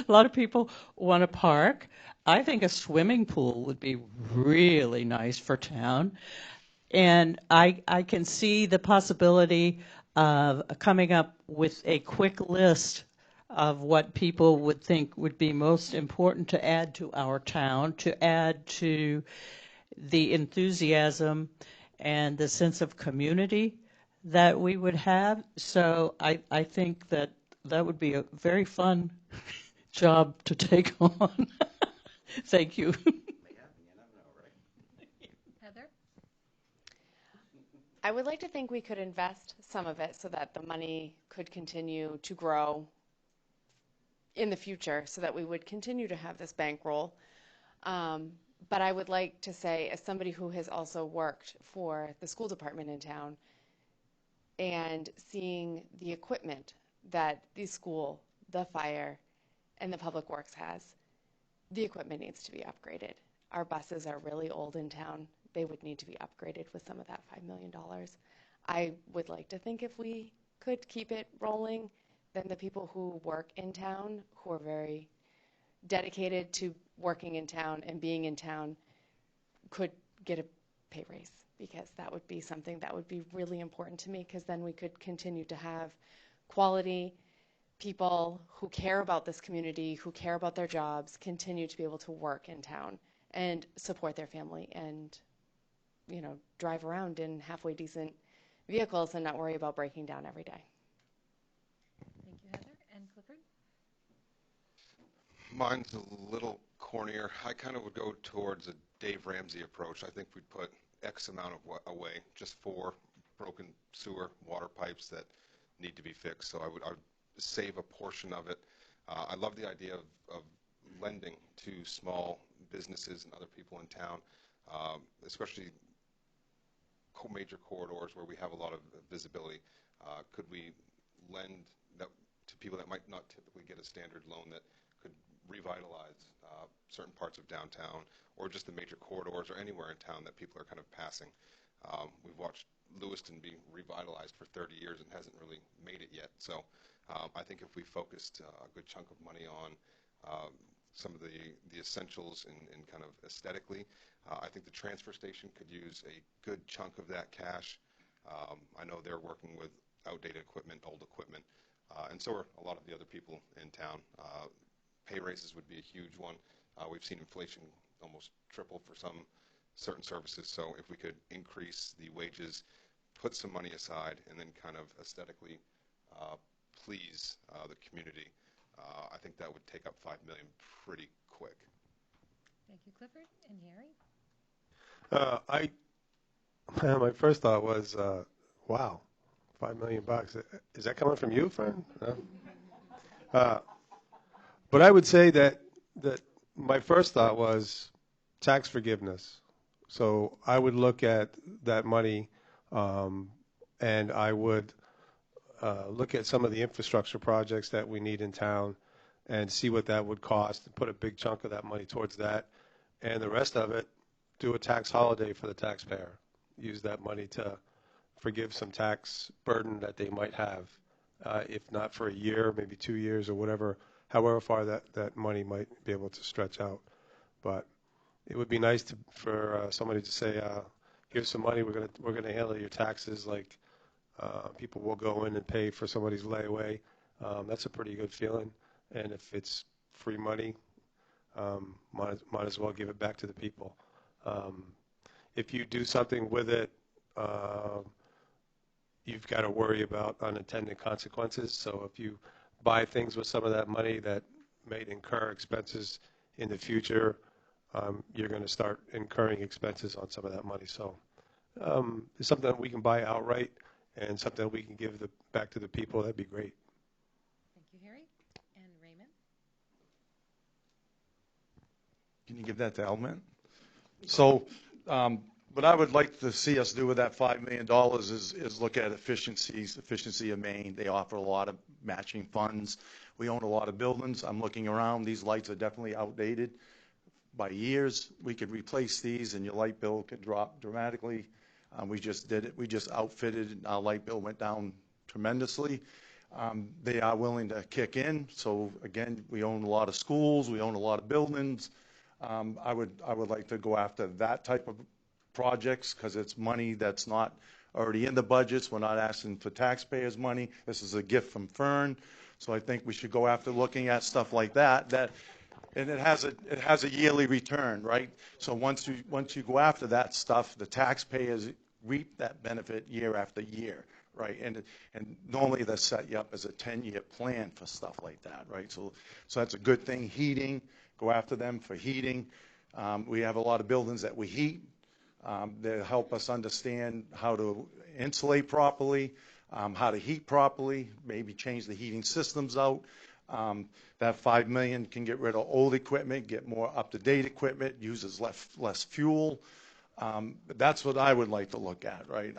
lot of people want a park. I think a swimming pool would be really nice for town. And I can see the possibility of coming up with a quick list of what people would think would be most important to add to our town, to add to the enthusiasm and the sense of community that we would have. So I think that would be a very fun job to take on. Thank you. Heather? I would like to think we could invest some of it so that the money could continue to grow in the future so that we would continue to have this bankroll. But I would like to say, as somebody who has also worked for the school department in town and seeing the equipment that the school, the fire, and the public works has, the equipment needs to be upgraded. Our buses are really old in town. They would need to be upgraded with some of that $5 million. I would like to think if we could keep it rolling, then the people who work in town, who are very dedicated to working in town and being in town, could get a pay raise, because that would be something that would be really important to me, because then we could continue to have quality people who care about this community, who care about their jobs, continue to be able to work in town and support their family and drive around in halfway decent vehicles and not worry about breaking down every day. Thank you, Heather. And Clifford? Mine's a little cornier. I kind of would go towards a Dave Ramsey approach. I think we'd put X amount away just for broken sewer water pipes that need to be fixed. So I would save a portion of it. I love the idea of lending to small businesses and other people in town, especially major corridors where we have a lot of visibility, could we lend that to people that might not typically get a standard loan that could revitalize certain parts of downtown or just the major corridors or anywhere in town that people are kind of passing? We've watched Lewiston be revitalized for 30 years and hasn't really made it yet. So I think if we focused a good chunk of money on some of the essentials and kind of aesthetically, I think the transfer station could use a good chunk of that cash. I know they're working with outdated equipment, old equipment, and so are a lot of the other people in town. Pay raises would be a huge one. We've seen inflation almost triple for some certain services, so if we could increase the wages, put some money aside, and then kind of aesthetically please the community, I think that would take up $5 million pretty quick. Thank you, Clifford. And Harry? My first thought was, wow, $5 million. Is that coming from you, friend? No? But I would say that my first thought was tax forgiveness. So I would look at that money, and I would look at some of the infrastructure projects that we need in town and see what that would cost, and put a big chunk of that money towards that, and the rest of it, do a tax holiday for the taxpayer. Use that money to forgive some tax burden that they might have, if not for a year, maybe 2 years or whatever, however far that money might be able to stretch out. But it would be nice for somebody to say, here's some money, we're gonna handle your taxes, like people will go in and pay for somebody's layaway. That's a pretty good feeling. And if it's free money, might as well give it back to the people. If you do something with it, you've got to worry about unintended consequences. So if you buy things with some of that money that may incur expenses in the future, you're going to start incurring expenses on some of that money. So it's something that we can buy outright and something that we can give back to the people. That'd be great. Thank you, Harry. And Raymond? Can you give that to Elman? So what I would like to see us do with that $5 million is look at efficiencies, efficiency of Maine. They offer a lot of matching funds. We own a lot of buildings. I'm looking around. These lights are definitely outdated by years. We could replace these and your light bill could drop dramatically. We just did it. We just outfitted and our light bill went down tremendously. They are willing to kick in. So again, we own a lot of schools. We own a lot of buildings. I would like to go after that type of projects because it's money that's not already in the budgets. We're not asking for taxpayers' money. This is a gift from Fern. So I think we should go after looking at stuff like that. And it has a yearly return, right? So once you go after that stuff, the taxpayers reap that benefit year after year, right? And normally they set you up as a 10-year plan for stuff like that, right? So that's a good thing. Heating, go after them for heating. We have a lot of buildings that we heat. They help us understand how to insulate properly, how to heat properly, maybe change the heating systems out. That $5 million can get rid of old equipment, get more up-to-date equipment, uses less fuel. That's what I would like to look at, right?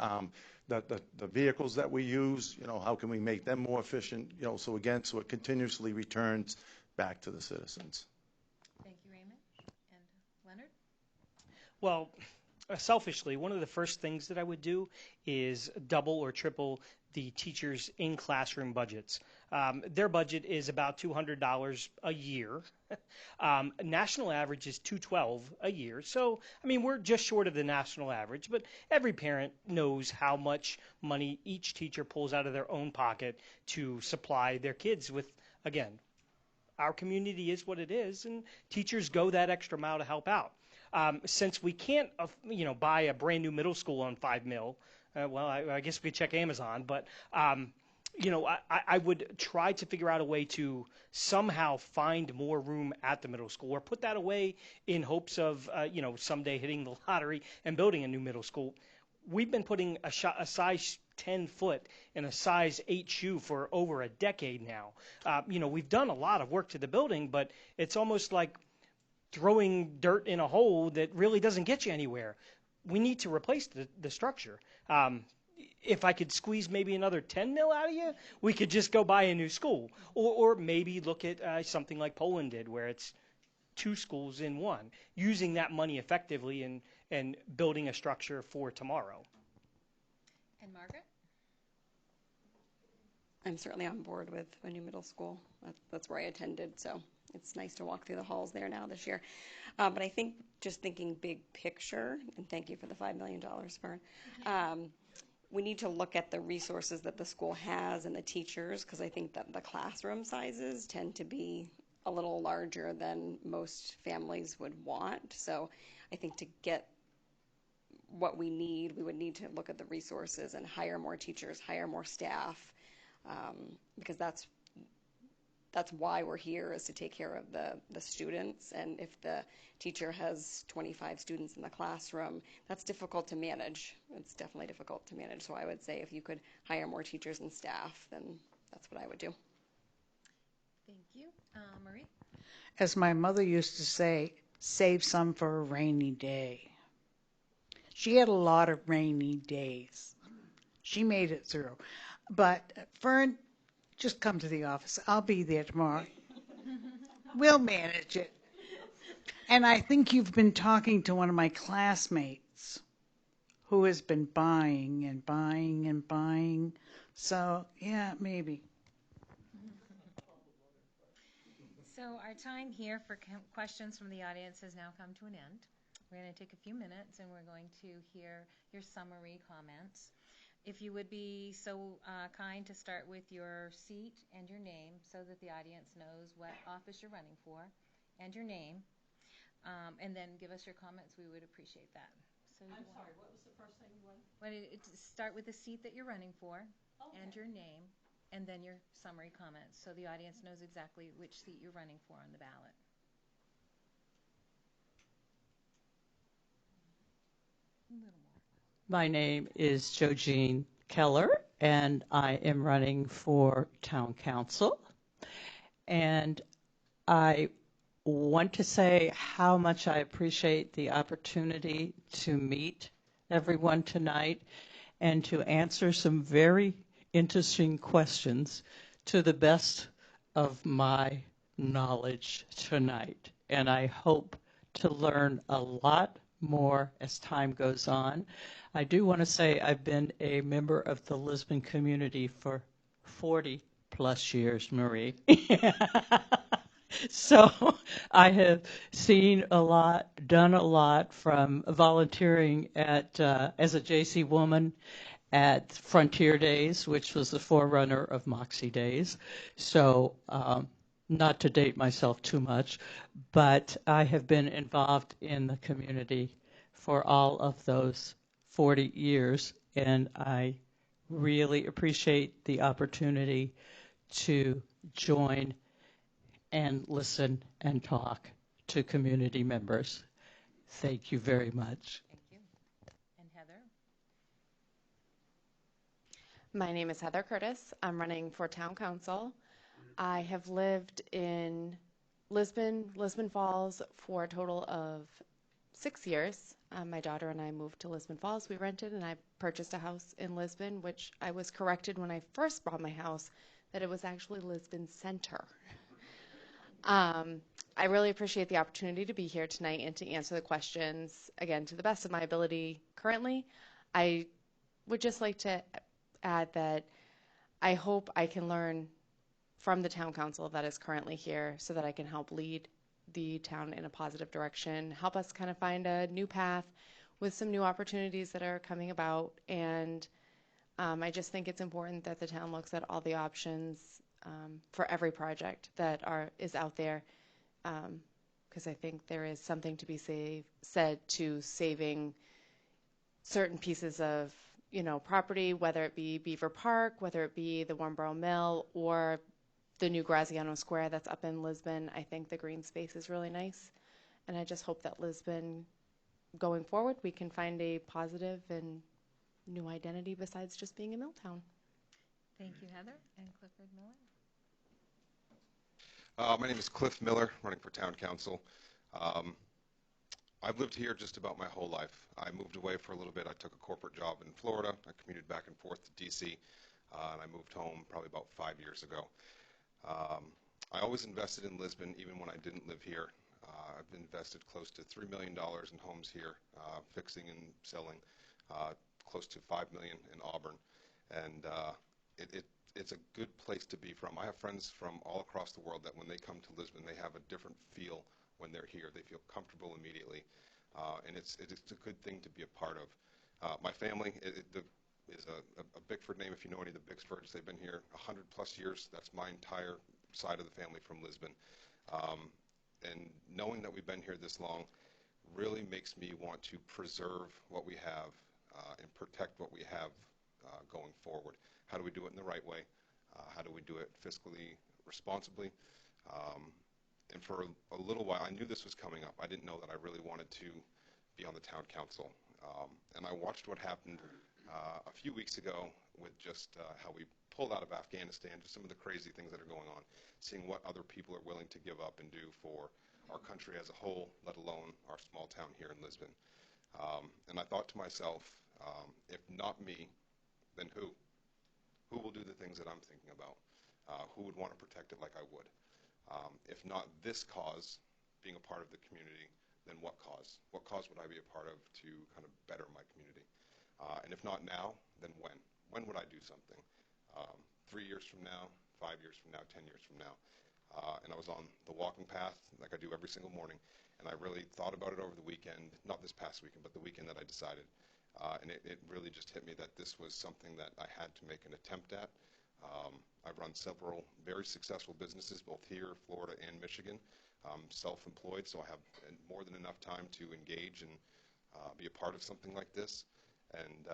The vehicles that we use, how can we make them more efficient? So it continuously returns back to the citizens. Thank you, Raymond. And Leonard? Well, selfishly, one of the first things that I would do is double or triple the teachers' in-classroom budgets. Their budget is about $200 a year. National average is $212 a year. So, we're just short of the national average, but every parent knows how much money each teacher pulls out of their own pocket to supply their kids with, again, our community is what it is, and teachers go that extra mile to help out. Since we can't, buy a brand new middle school on $5 million, I guess we could check Amazon, but I would try to figure out a way to somehow find more room at the middle school or put that away in hopes of, someday hitting the lottery and building a new middle school. We've been putting a size 10 foot in a size 8 shoe for over a decade now. We've done a lot of work to the building, but it's almost like throwing dirt in a hole that really doesn't get you anywhere. we need to replace the structure. If I could squeeze maybe another 10 mil out of you, we could just go buy a new school. Or maybe look at something like Poland did, where it's 2 schools in one, using that money effectively and building a structure for tomorrow. And Margaret? I'm certainly on board with a new middle school. That's where I attended, so it's nice to walk through the halls there now this year. But I think just thinking big picture, and thank you for the $5 million, Fern, we need to look at the resources that the school has and the teachers, because I think that the classroom sizes tend to be a little larger than most families would want. So I think to get what we need, we would need to look at the resources and hire more teachers, hire more staff, because that's why we're here, is to take care of the students. And if the teacher has 25 students in the classroom, that's difficult to manage. It's definitely difficult to manage. So I would say if you could hire more teachers and staff, then that's what I would do. Thank you. Marie? As my mother used to say, save some for a rainy day. She had a lot of rainy days. She made it through. But Fern, just come to the office. I'll be there tomorrow. We'll manage it. And I think you've been talking to one of my classmates who has been buying and buying and buying. So, yeah, maybe. So our time here for questions from the audience has now come to an end. We're going to take a few minutes and we're going to hear your summary comments. If you would be so kind to start with your seat and your name so that the audience knows what office you're running for and your name, and then give us your comments, we would appreciate that. So I'm sorry, what was the first thing you wanted? Start with the seat that you're running for and your name, and then your summary comments so the audience knows exactly which seat you're running for on the ballot. A little more. My name is Jogene Keller, and I am running for town council. And I want to say how much I appreciate the opportunity to meet everyone tonight and to answer some very interesting questions to the best of my knowledge tonight. And I hope to learn a lot more as time goes on. I do want to say I've been a member of the Lisbon community for 40 plus years, Marie. So I have seen a lot, done a lot, from volunteering at as a JC woman at Frontier Days, which was the forerunner of Moxie Days. So not to date myself too much, but I have been involved in the community for all of those 40 years, and I really appreciate the opportunity to join and listen and talk to community members. Thank you very much. Thank you. And Heather? My name is Heather Curtis. I'm running for town council. I have lived in Lisbon Falls for a total of 6 years. My daughter and I moved to Lisbon Falls. We rented, and I purchased a house in Lisbon, which I was corrected when I first bought my house that it was actually Lisbon Center. I really appreciate the opportunity to be here tonight and to answer the questions, again, to the best of my ability currently. I would just like to add that I hope I can learn from the town council that is currently here so that I can help lead the town in a positive direction, help us kind of find a new path with some new opportunities that are coming about. And I just think it's important that the town looks at all the options for every project that is out there, because I think there is something to be said to saving certain pieces of property, whether it be Beaver Park, whether it be the Warmborough Mill, or the new Graziano Square that's up in Lisbon. I think the green space is really nice, and I just hope that Lisbon, going forward, we can find a positive and new identity besides just being a mill town. Thank you, Heather. And Clifford Miller? My name is Cliff Miller, running for town council. I've lived here just about my whole life. I moved away for a little bit. I took a corporate job in Florida. I commuted back and forth to D.C., and I moved home probably about 5 years ago. I always invested in Lisbon, even when I didn't live here. I've invested close to $3 million in homes here, fixing and selling, close to $5 million in Auburn, and it's a good place to be from. I have friends from all across the world that when they come to Lisbon, they have a different feel when they're here. They feel comfortable immediately, and it's a good thing to be a part of. My family is a Bickford name. If you know any of the Bickfords, they've been here 100 plus years. That's my entire side of the family from Lisbon. And knowing that we've been here this long really makes me want to preserve what we have and protect what we have going forward. How do we do it in the right way? How do we do it fiscally responsibly? And for a little while, I knew this was coming up. I didn't know that I really wanted to be on the town council. And I watched what happened a few weeks ago with just how we pulled out of Afghanistan, just some of the crazy things that are going on, seeing what other people are willing to give up and do for our country as a whole, let alone our small town here in Lisbon. And I thought to myself, if not me, then who? Who will do the things that I'm thinking about? Who would want to protect it like I would? If not this cause, being a part of the community, then what cause? What cause would I be a part of to kind of better my community? And if not now, then when? When would I do something? 3 years from now, 5 years from now, 10 years from now. And I was on the walking path like I do every single morning, and I really thought about it over the weekend, not this past weekend, but the weekend that I decided. And it really just hit me that this was something that I had to make an attempt at. I've run several very successful businesses, both here, Florida, and Michigan. I'm self-employed, so I have more than enough time to engage and be a part of something like this. And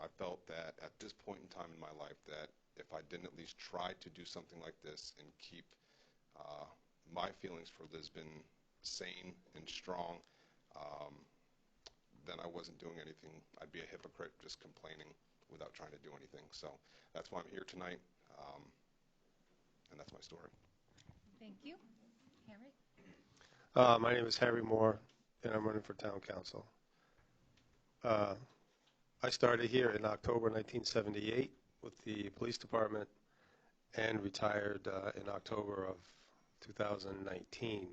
I felt that at this point in time in my life that if I didn't at least try to do something like this and keep my feelings for Lisbon sane and strong, then I wasn't doing anything. I'd be a hypocrite just complaining without trying to do anything. So that's why I'm here tonight, and that's my story. Thank you. Harry? My name is Harry Moore, and I'm running for town council. I started here in October 1978 with the police department and retired in October of 2019.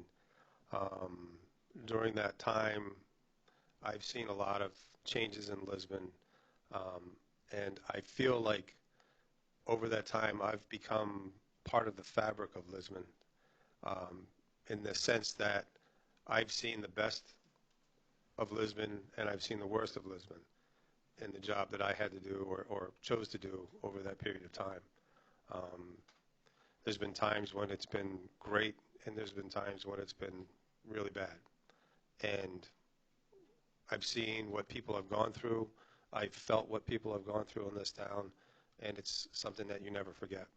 During that time, I've seen a lot of changes in Lisbon, and I feel like over that time I've become part of the fabric of Lisbon, in the sense that I've seen the best of Lisbon and I've seen the worst of Lisbon in the job that I had to do or chose to do over that period of time. There's been times when it's been great, and there's been times when it's been really bad. And I've seen what people have gone through. I've felt what people have gone through in this town, and it's something that you never forget.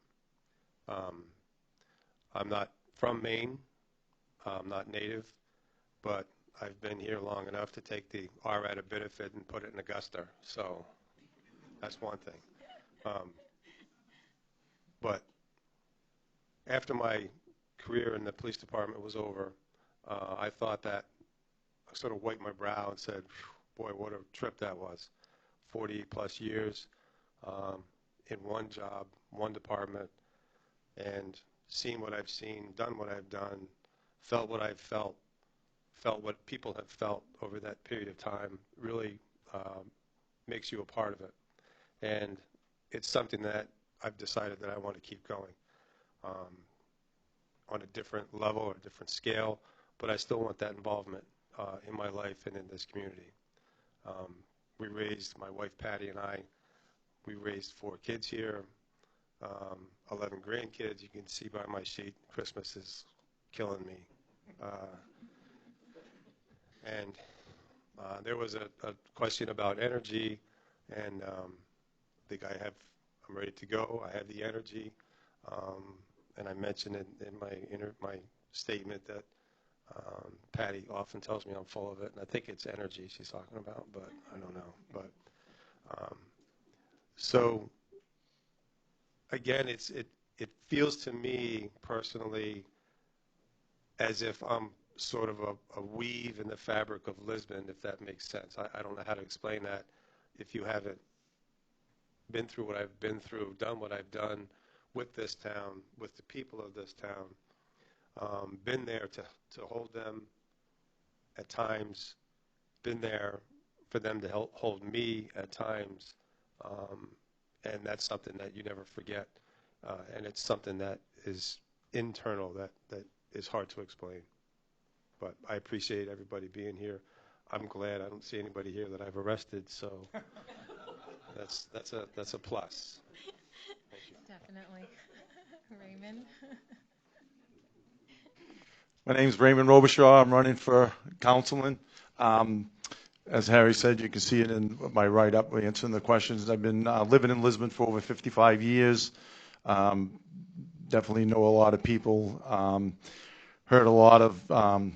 I'm not from Maine. I'm not native, but I've been here long enough to take the R out of Biddeford and put it in Augusta, so that's one thing. But after my career in the police department was over, I thought that I sort of wiped my brow and said, boy, what a trip that was. 40 plus years in one job, one department, and seen what I've seen, done what I've done, felt what I've felt what people have felt over that period of time really makes you a part of it. And it's something that I've decided that I want to keep going on a different level or a different scale, but I still want that involvement in my life and in this community. We raised, my wife Patty and I, we raised 4 kids here, 11 grandkids. You can see by my sheet, Christmas is killing me. And there was a question about energy, and I think I'm ready to go. I have the energy, and I mentioned in my statement that Patty often tells me I'm full of it, and I think it's energy she's talking about, but I don't know. But so again, it feels to me personally as if I'm sort of a weave in the fabric of Lisbon, if that makes sense. I don't know how to explain that if you haven't been through what I've been through, done what I've done with this town, with the people of this town, been there to hold them at times, been there for them to help hold me at times, and that's something that you never forget, and it's something that is internal, that is hard to explain. But I appreciate everybody being here. I'm glad I don't see anybody here that I've arrested, so that's a plus. Thank you. Definitely. Raymond? My name's Raymond Robichaud. I'm running for councilman. As Harry said, you can see it in my write-up answering the questions. I've been living in Lisbon for over 55 years. Definitely know a lot of people. Heard a lot of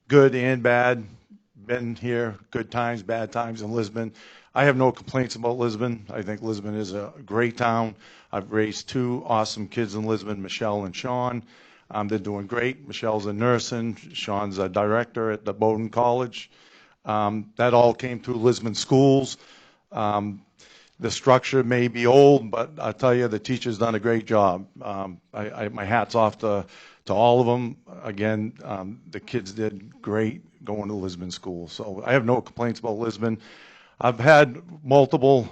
good and bad. Been here, good times, bad times in Lisbon. I have no complaints about Lisbon. I think Lisbon is a great town. I've raised two awesome kids in Lisbon, Michelle and Sean. They're doing great. Michelle's a nurse and Sean's a director at the Bowdoin College. That all came through Lisbon schools. The structure may be old, but I tell you, the teachers done a great job. My hat's off to all of them. Again, the kids did great going to Lisbon school. So I have no complaints about Lisbon. I've had multiple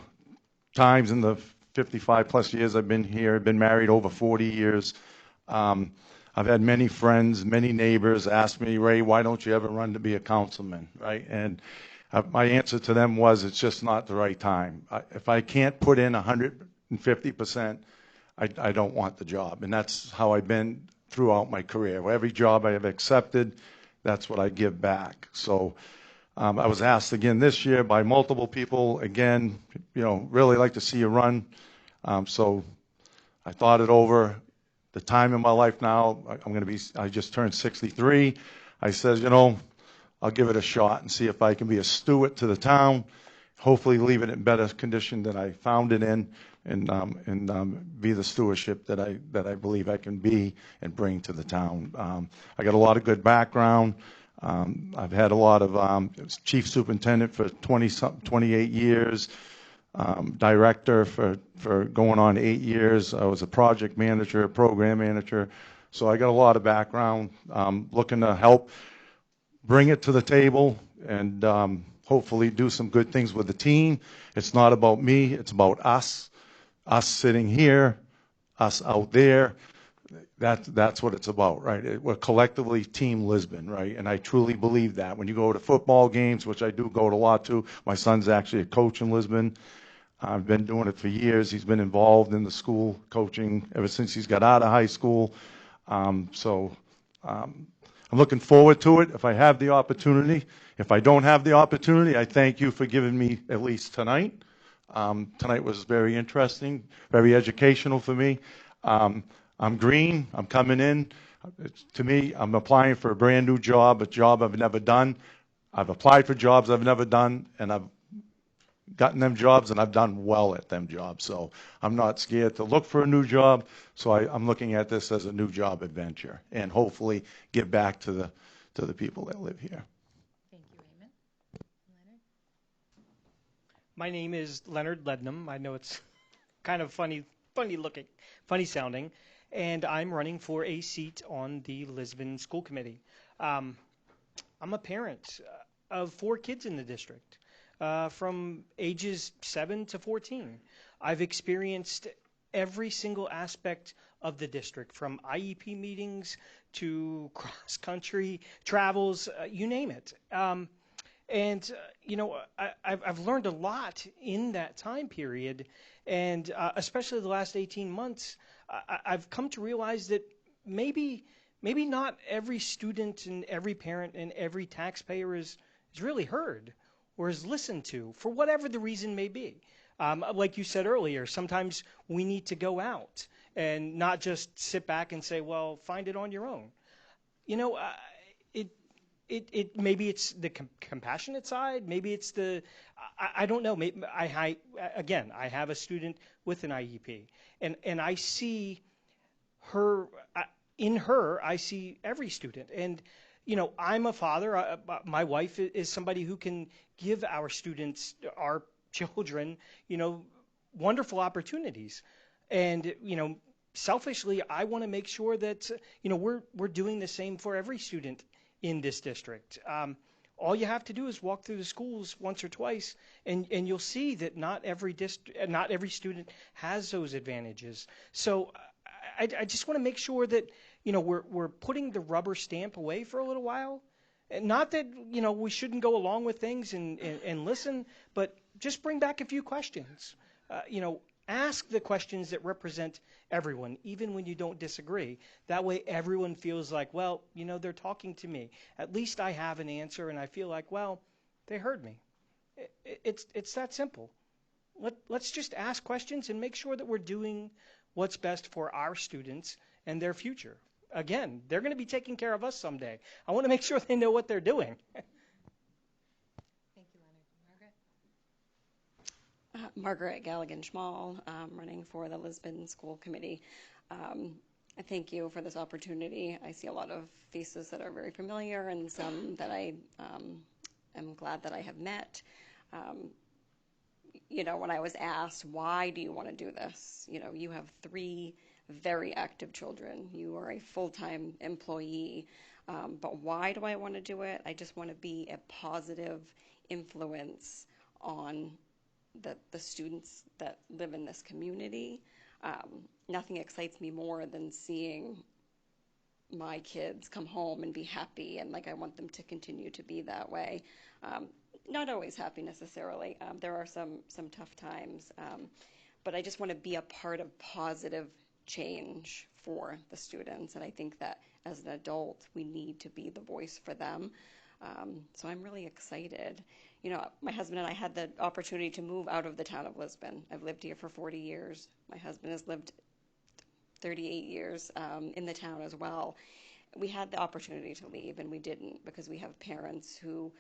times in the 55 plus years I've been here, been married over 40 years. I've had many friends, many neighbors ask me, Ray, why don't you ever run to be a councilman, right? And my answer to them was, it's just not the right time. If I can't put in 150%, I don't want the job. And that's how I've been throughout my career. Every job I have accepted, that's what I give back. So I was asked again this year by multiple people, again, really like to see you run. So I thought it over. The time in my life now, I just turned 63. I said, I'll give it a shot and see if I can be a steward to the town, hopefully leave it in better condition than I found it in, and be the stewardship that I believe I can be and bring to the town. I got a lot of good background. I've had a lot of chief superintendent for 28 years. Director for going on 8 years. I was a project manager, program manager. So I got a lot of background. Looking to help bring it to the table and hopefully do some good things with the team. It's not about me. It's about us sitting here, us out there. That's what it's about, right? We're collectively Team Lisbon, right? And I truly believe that. When you go to football games, which I do go to a lot to, my son's actually a coach in Lisbon. I've been doing it for years. He's been involved in the school coaching ever since he's got out of high school. So I'm looking forward to it if I have the opportunity. If I don't have the opportunity, I thank you for giving me at least tonight. Tonight was very interesting, very educational for me. I'm green. I'm coming in. To me, I'm applying for a brand new job, a job I've never done. I've applied for jobs I've never done, and I've gotten them jobs, and I've done well at them jobs. So I'm not scared to look for a new job. So I'm looking at this as a new job adventure, and hopefully give back to the people that live here. Thank you, Raymond. Leonard? My name is Leonard Lednum. I know it's kind of funny sounding, and I'm running for a seat on the Lisbon School Committee. I'm a parent of 4 kids in the district. From ages 7 to 14. I've experienced every single aspect of the district, from IEP meetings to cross-country travels, you name it. I've learned a lot in that time period, and especially the last 18 months, I've come to realize that maybe not every student and every parent and every taxpayer is really heard or is listened to, for whatever the reason may be. Like you said earlier, sometimes we need to go out and not just sit back and say, well, find it on your own. Maybe it's the compassionate side, maybe it's I don't know. Maybe I have a student with an IEP, and I see her, in her, I see every student. And I'm a father. My wife is somebody who can give our students, our children, wonderful opportunities. And, selfishly, I want to make sure that, we're doing the same for every student in this district. All you have to do is walk through the schools once or twice, and you'll see that not every student has those advantages. So I just want to make sure that we're putting the rubber stamp away for a little while. And not that we shouldn't go along with things and listen, but just bring back a few questions. Ask the questions that represent everyone, even when you don't disagree. That way everyone feels like, well, they're talking to me. At least I have an answer, and I feel like, well, they heard me. It's that simple. Let's just ask questions and make sure that we're doing what's best for our students and their future. Again, they're going to be taking care of us someday. I want to make sure they know what they're doing. Thank you, Leonard. Margaret? Margaret Galligan-Schmall, running for the Lisbon School Committee. I thank you for this opportunity. I see a lot of faces that are very familiar and some that I am glad that I have met. When I was asked, why do you want to do this? You have 3 very active children. You are a full-time employee. But why do I want to do it? I just want to be a positive influence on the students that live in this community. Nothing excites me more than seeing my kids come home and be happy, and I want them to continue to be that way. Not always happy necessarily. There are some tough times, but I just want to be a part of positive change for the students, and I think that as an adult we need to be the voice for them. So I'm really excited. My husband and I had the opportunity to move out of the town of Lisbon. I've lived here for 40 years. My husband has lived 38 years in the town as well. We had the opportunity to leave, and we didn't, because we have parents who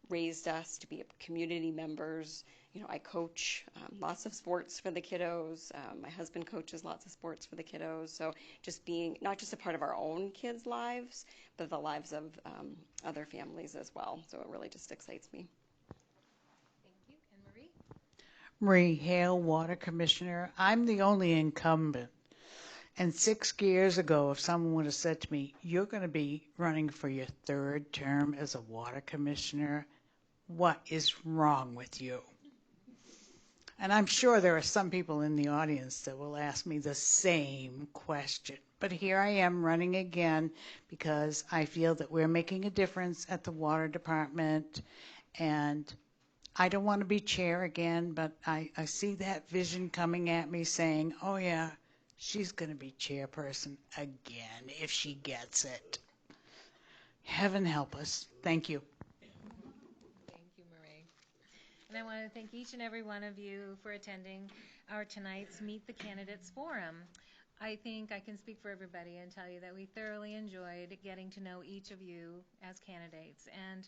raised us to be community members. I coach lots of sports for the kiddos. My husband coaches lots of sports for the kiddos. So just being not just a part of our own kids' lives, but the lives of other families as well. So it really just excites me. Thank you. And Marie? Marie Hale, Water Commissioner. I'm the only incumbent. And 6 years ago, if someone would have said to me, you're going to be running for your 3rd term as a water commissioner, what is wrong with you? And I'm sure there are some people in the audience that will ask me the same question. But here I am running again because I feel that we're making a difference at the water department. And I don't want to be chair again, but I see that vision coming at me saying, oh yeah, she's going to be chairperson again if she gets it. Heaven help us. Thank you. Thank you, Marie. And I want to thank each and every one of you for attending our tonight's Meet the Candidates Forum. I think I can speak for everybody and tell you that we thoroughly enjoyed getting to know each of you as candidates. And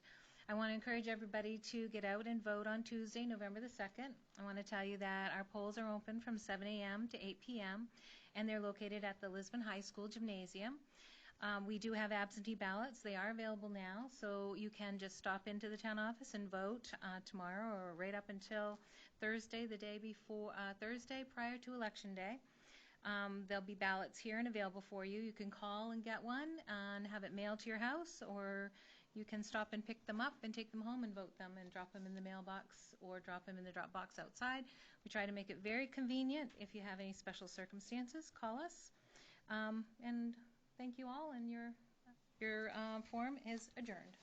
I want to encourage everybody to get out and vote on Tuesday, November the 2nd. I want to tell you that our polls are open from 7 a.m. to 8 p.m. and they're located at the Lisbon High School Gymnasium. We do have absentee ballots. They are available now, so you can just stop into the town office and vote tomorrow or right up until Thursday, the day before, Thursday prior to Election Day. There'll be ballots here and available for you. You can call and get one and have it mailed to your house, or you can stop and pick them up and take them home and vote them and drop them in the mailbox or drop them in the drop box outside. We try to make it very convenient. If you have any special circumstances, call us. And thank you all, and your forum is adjourned.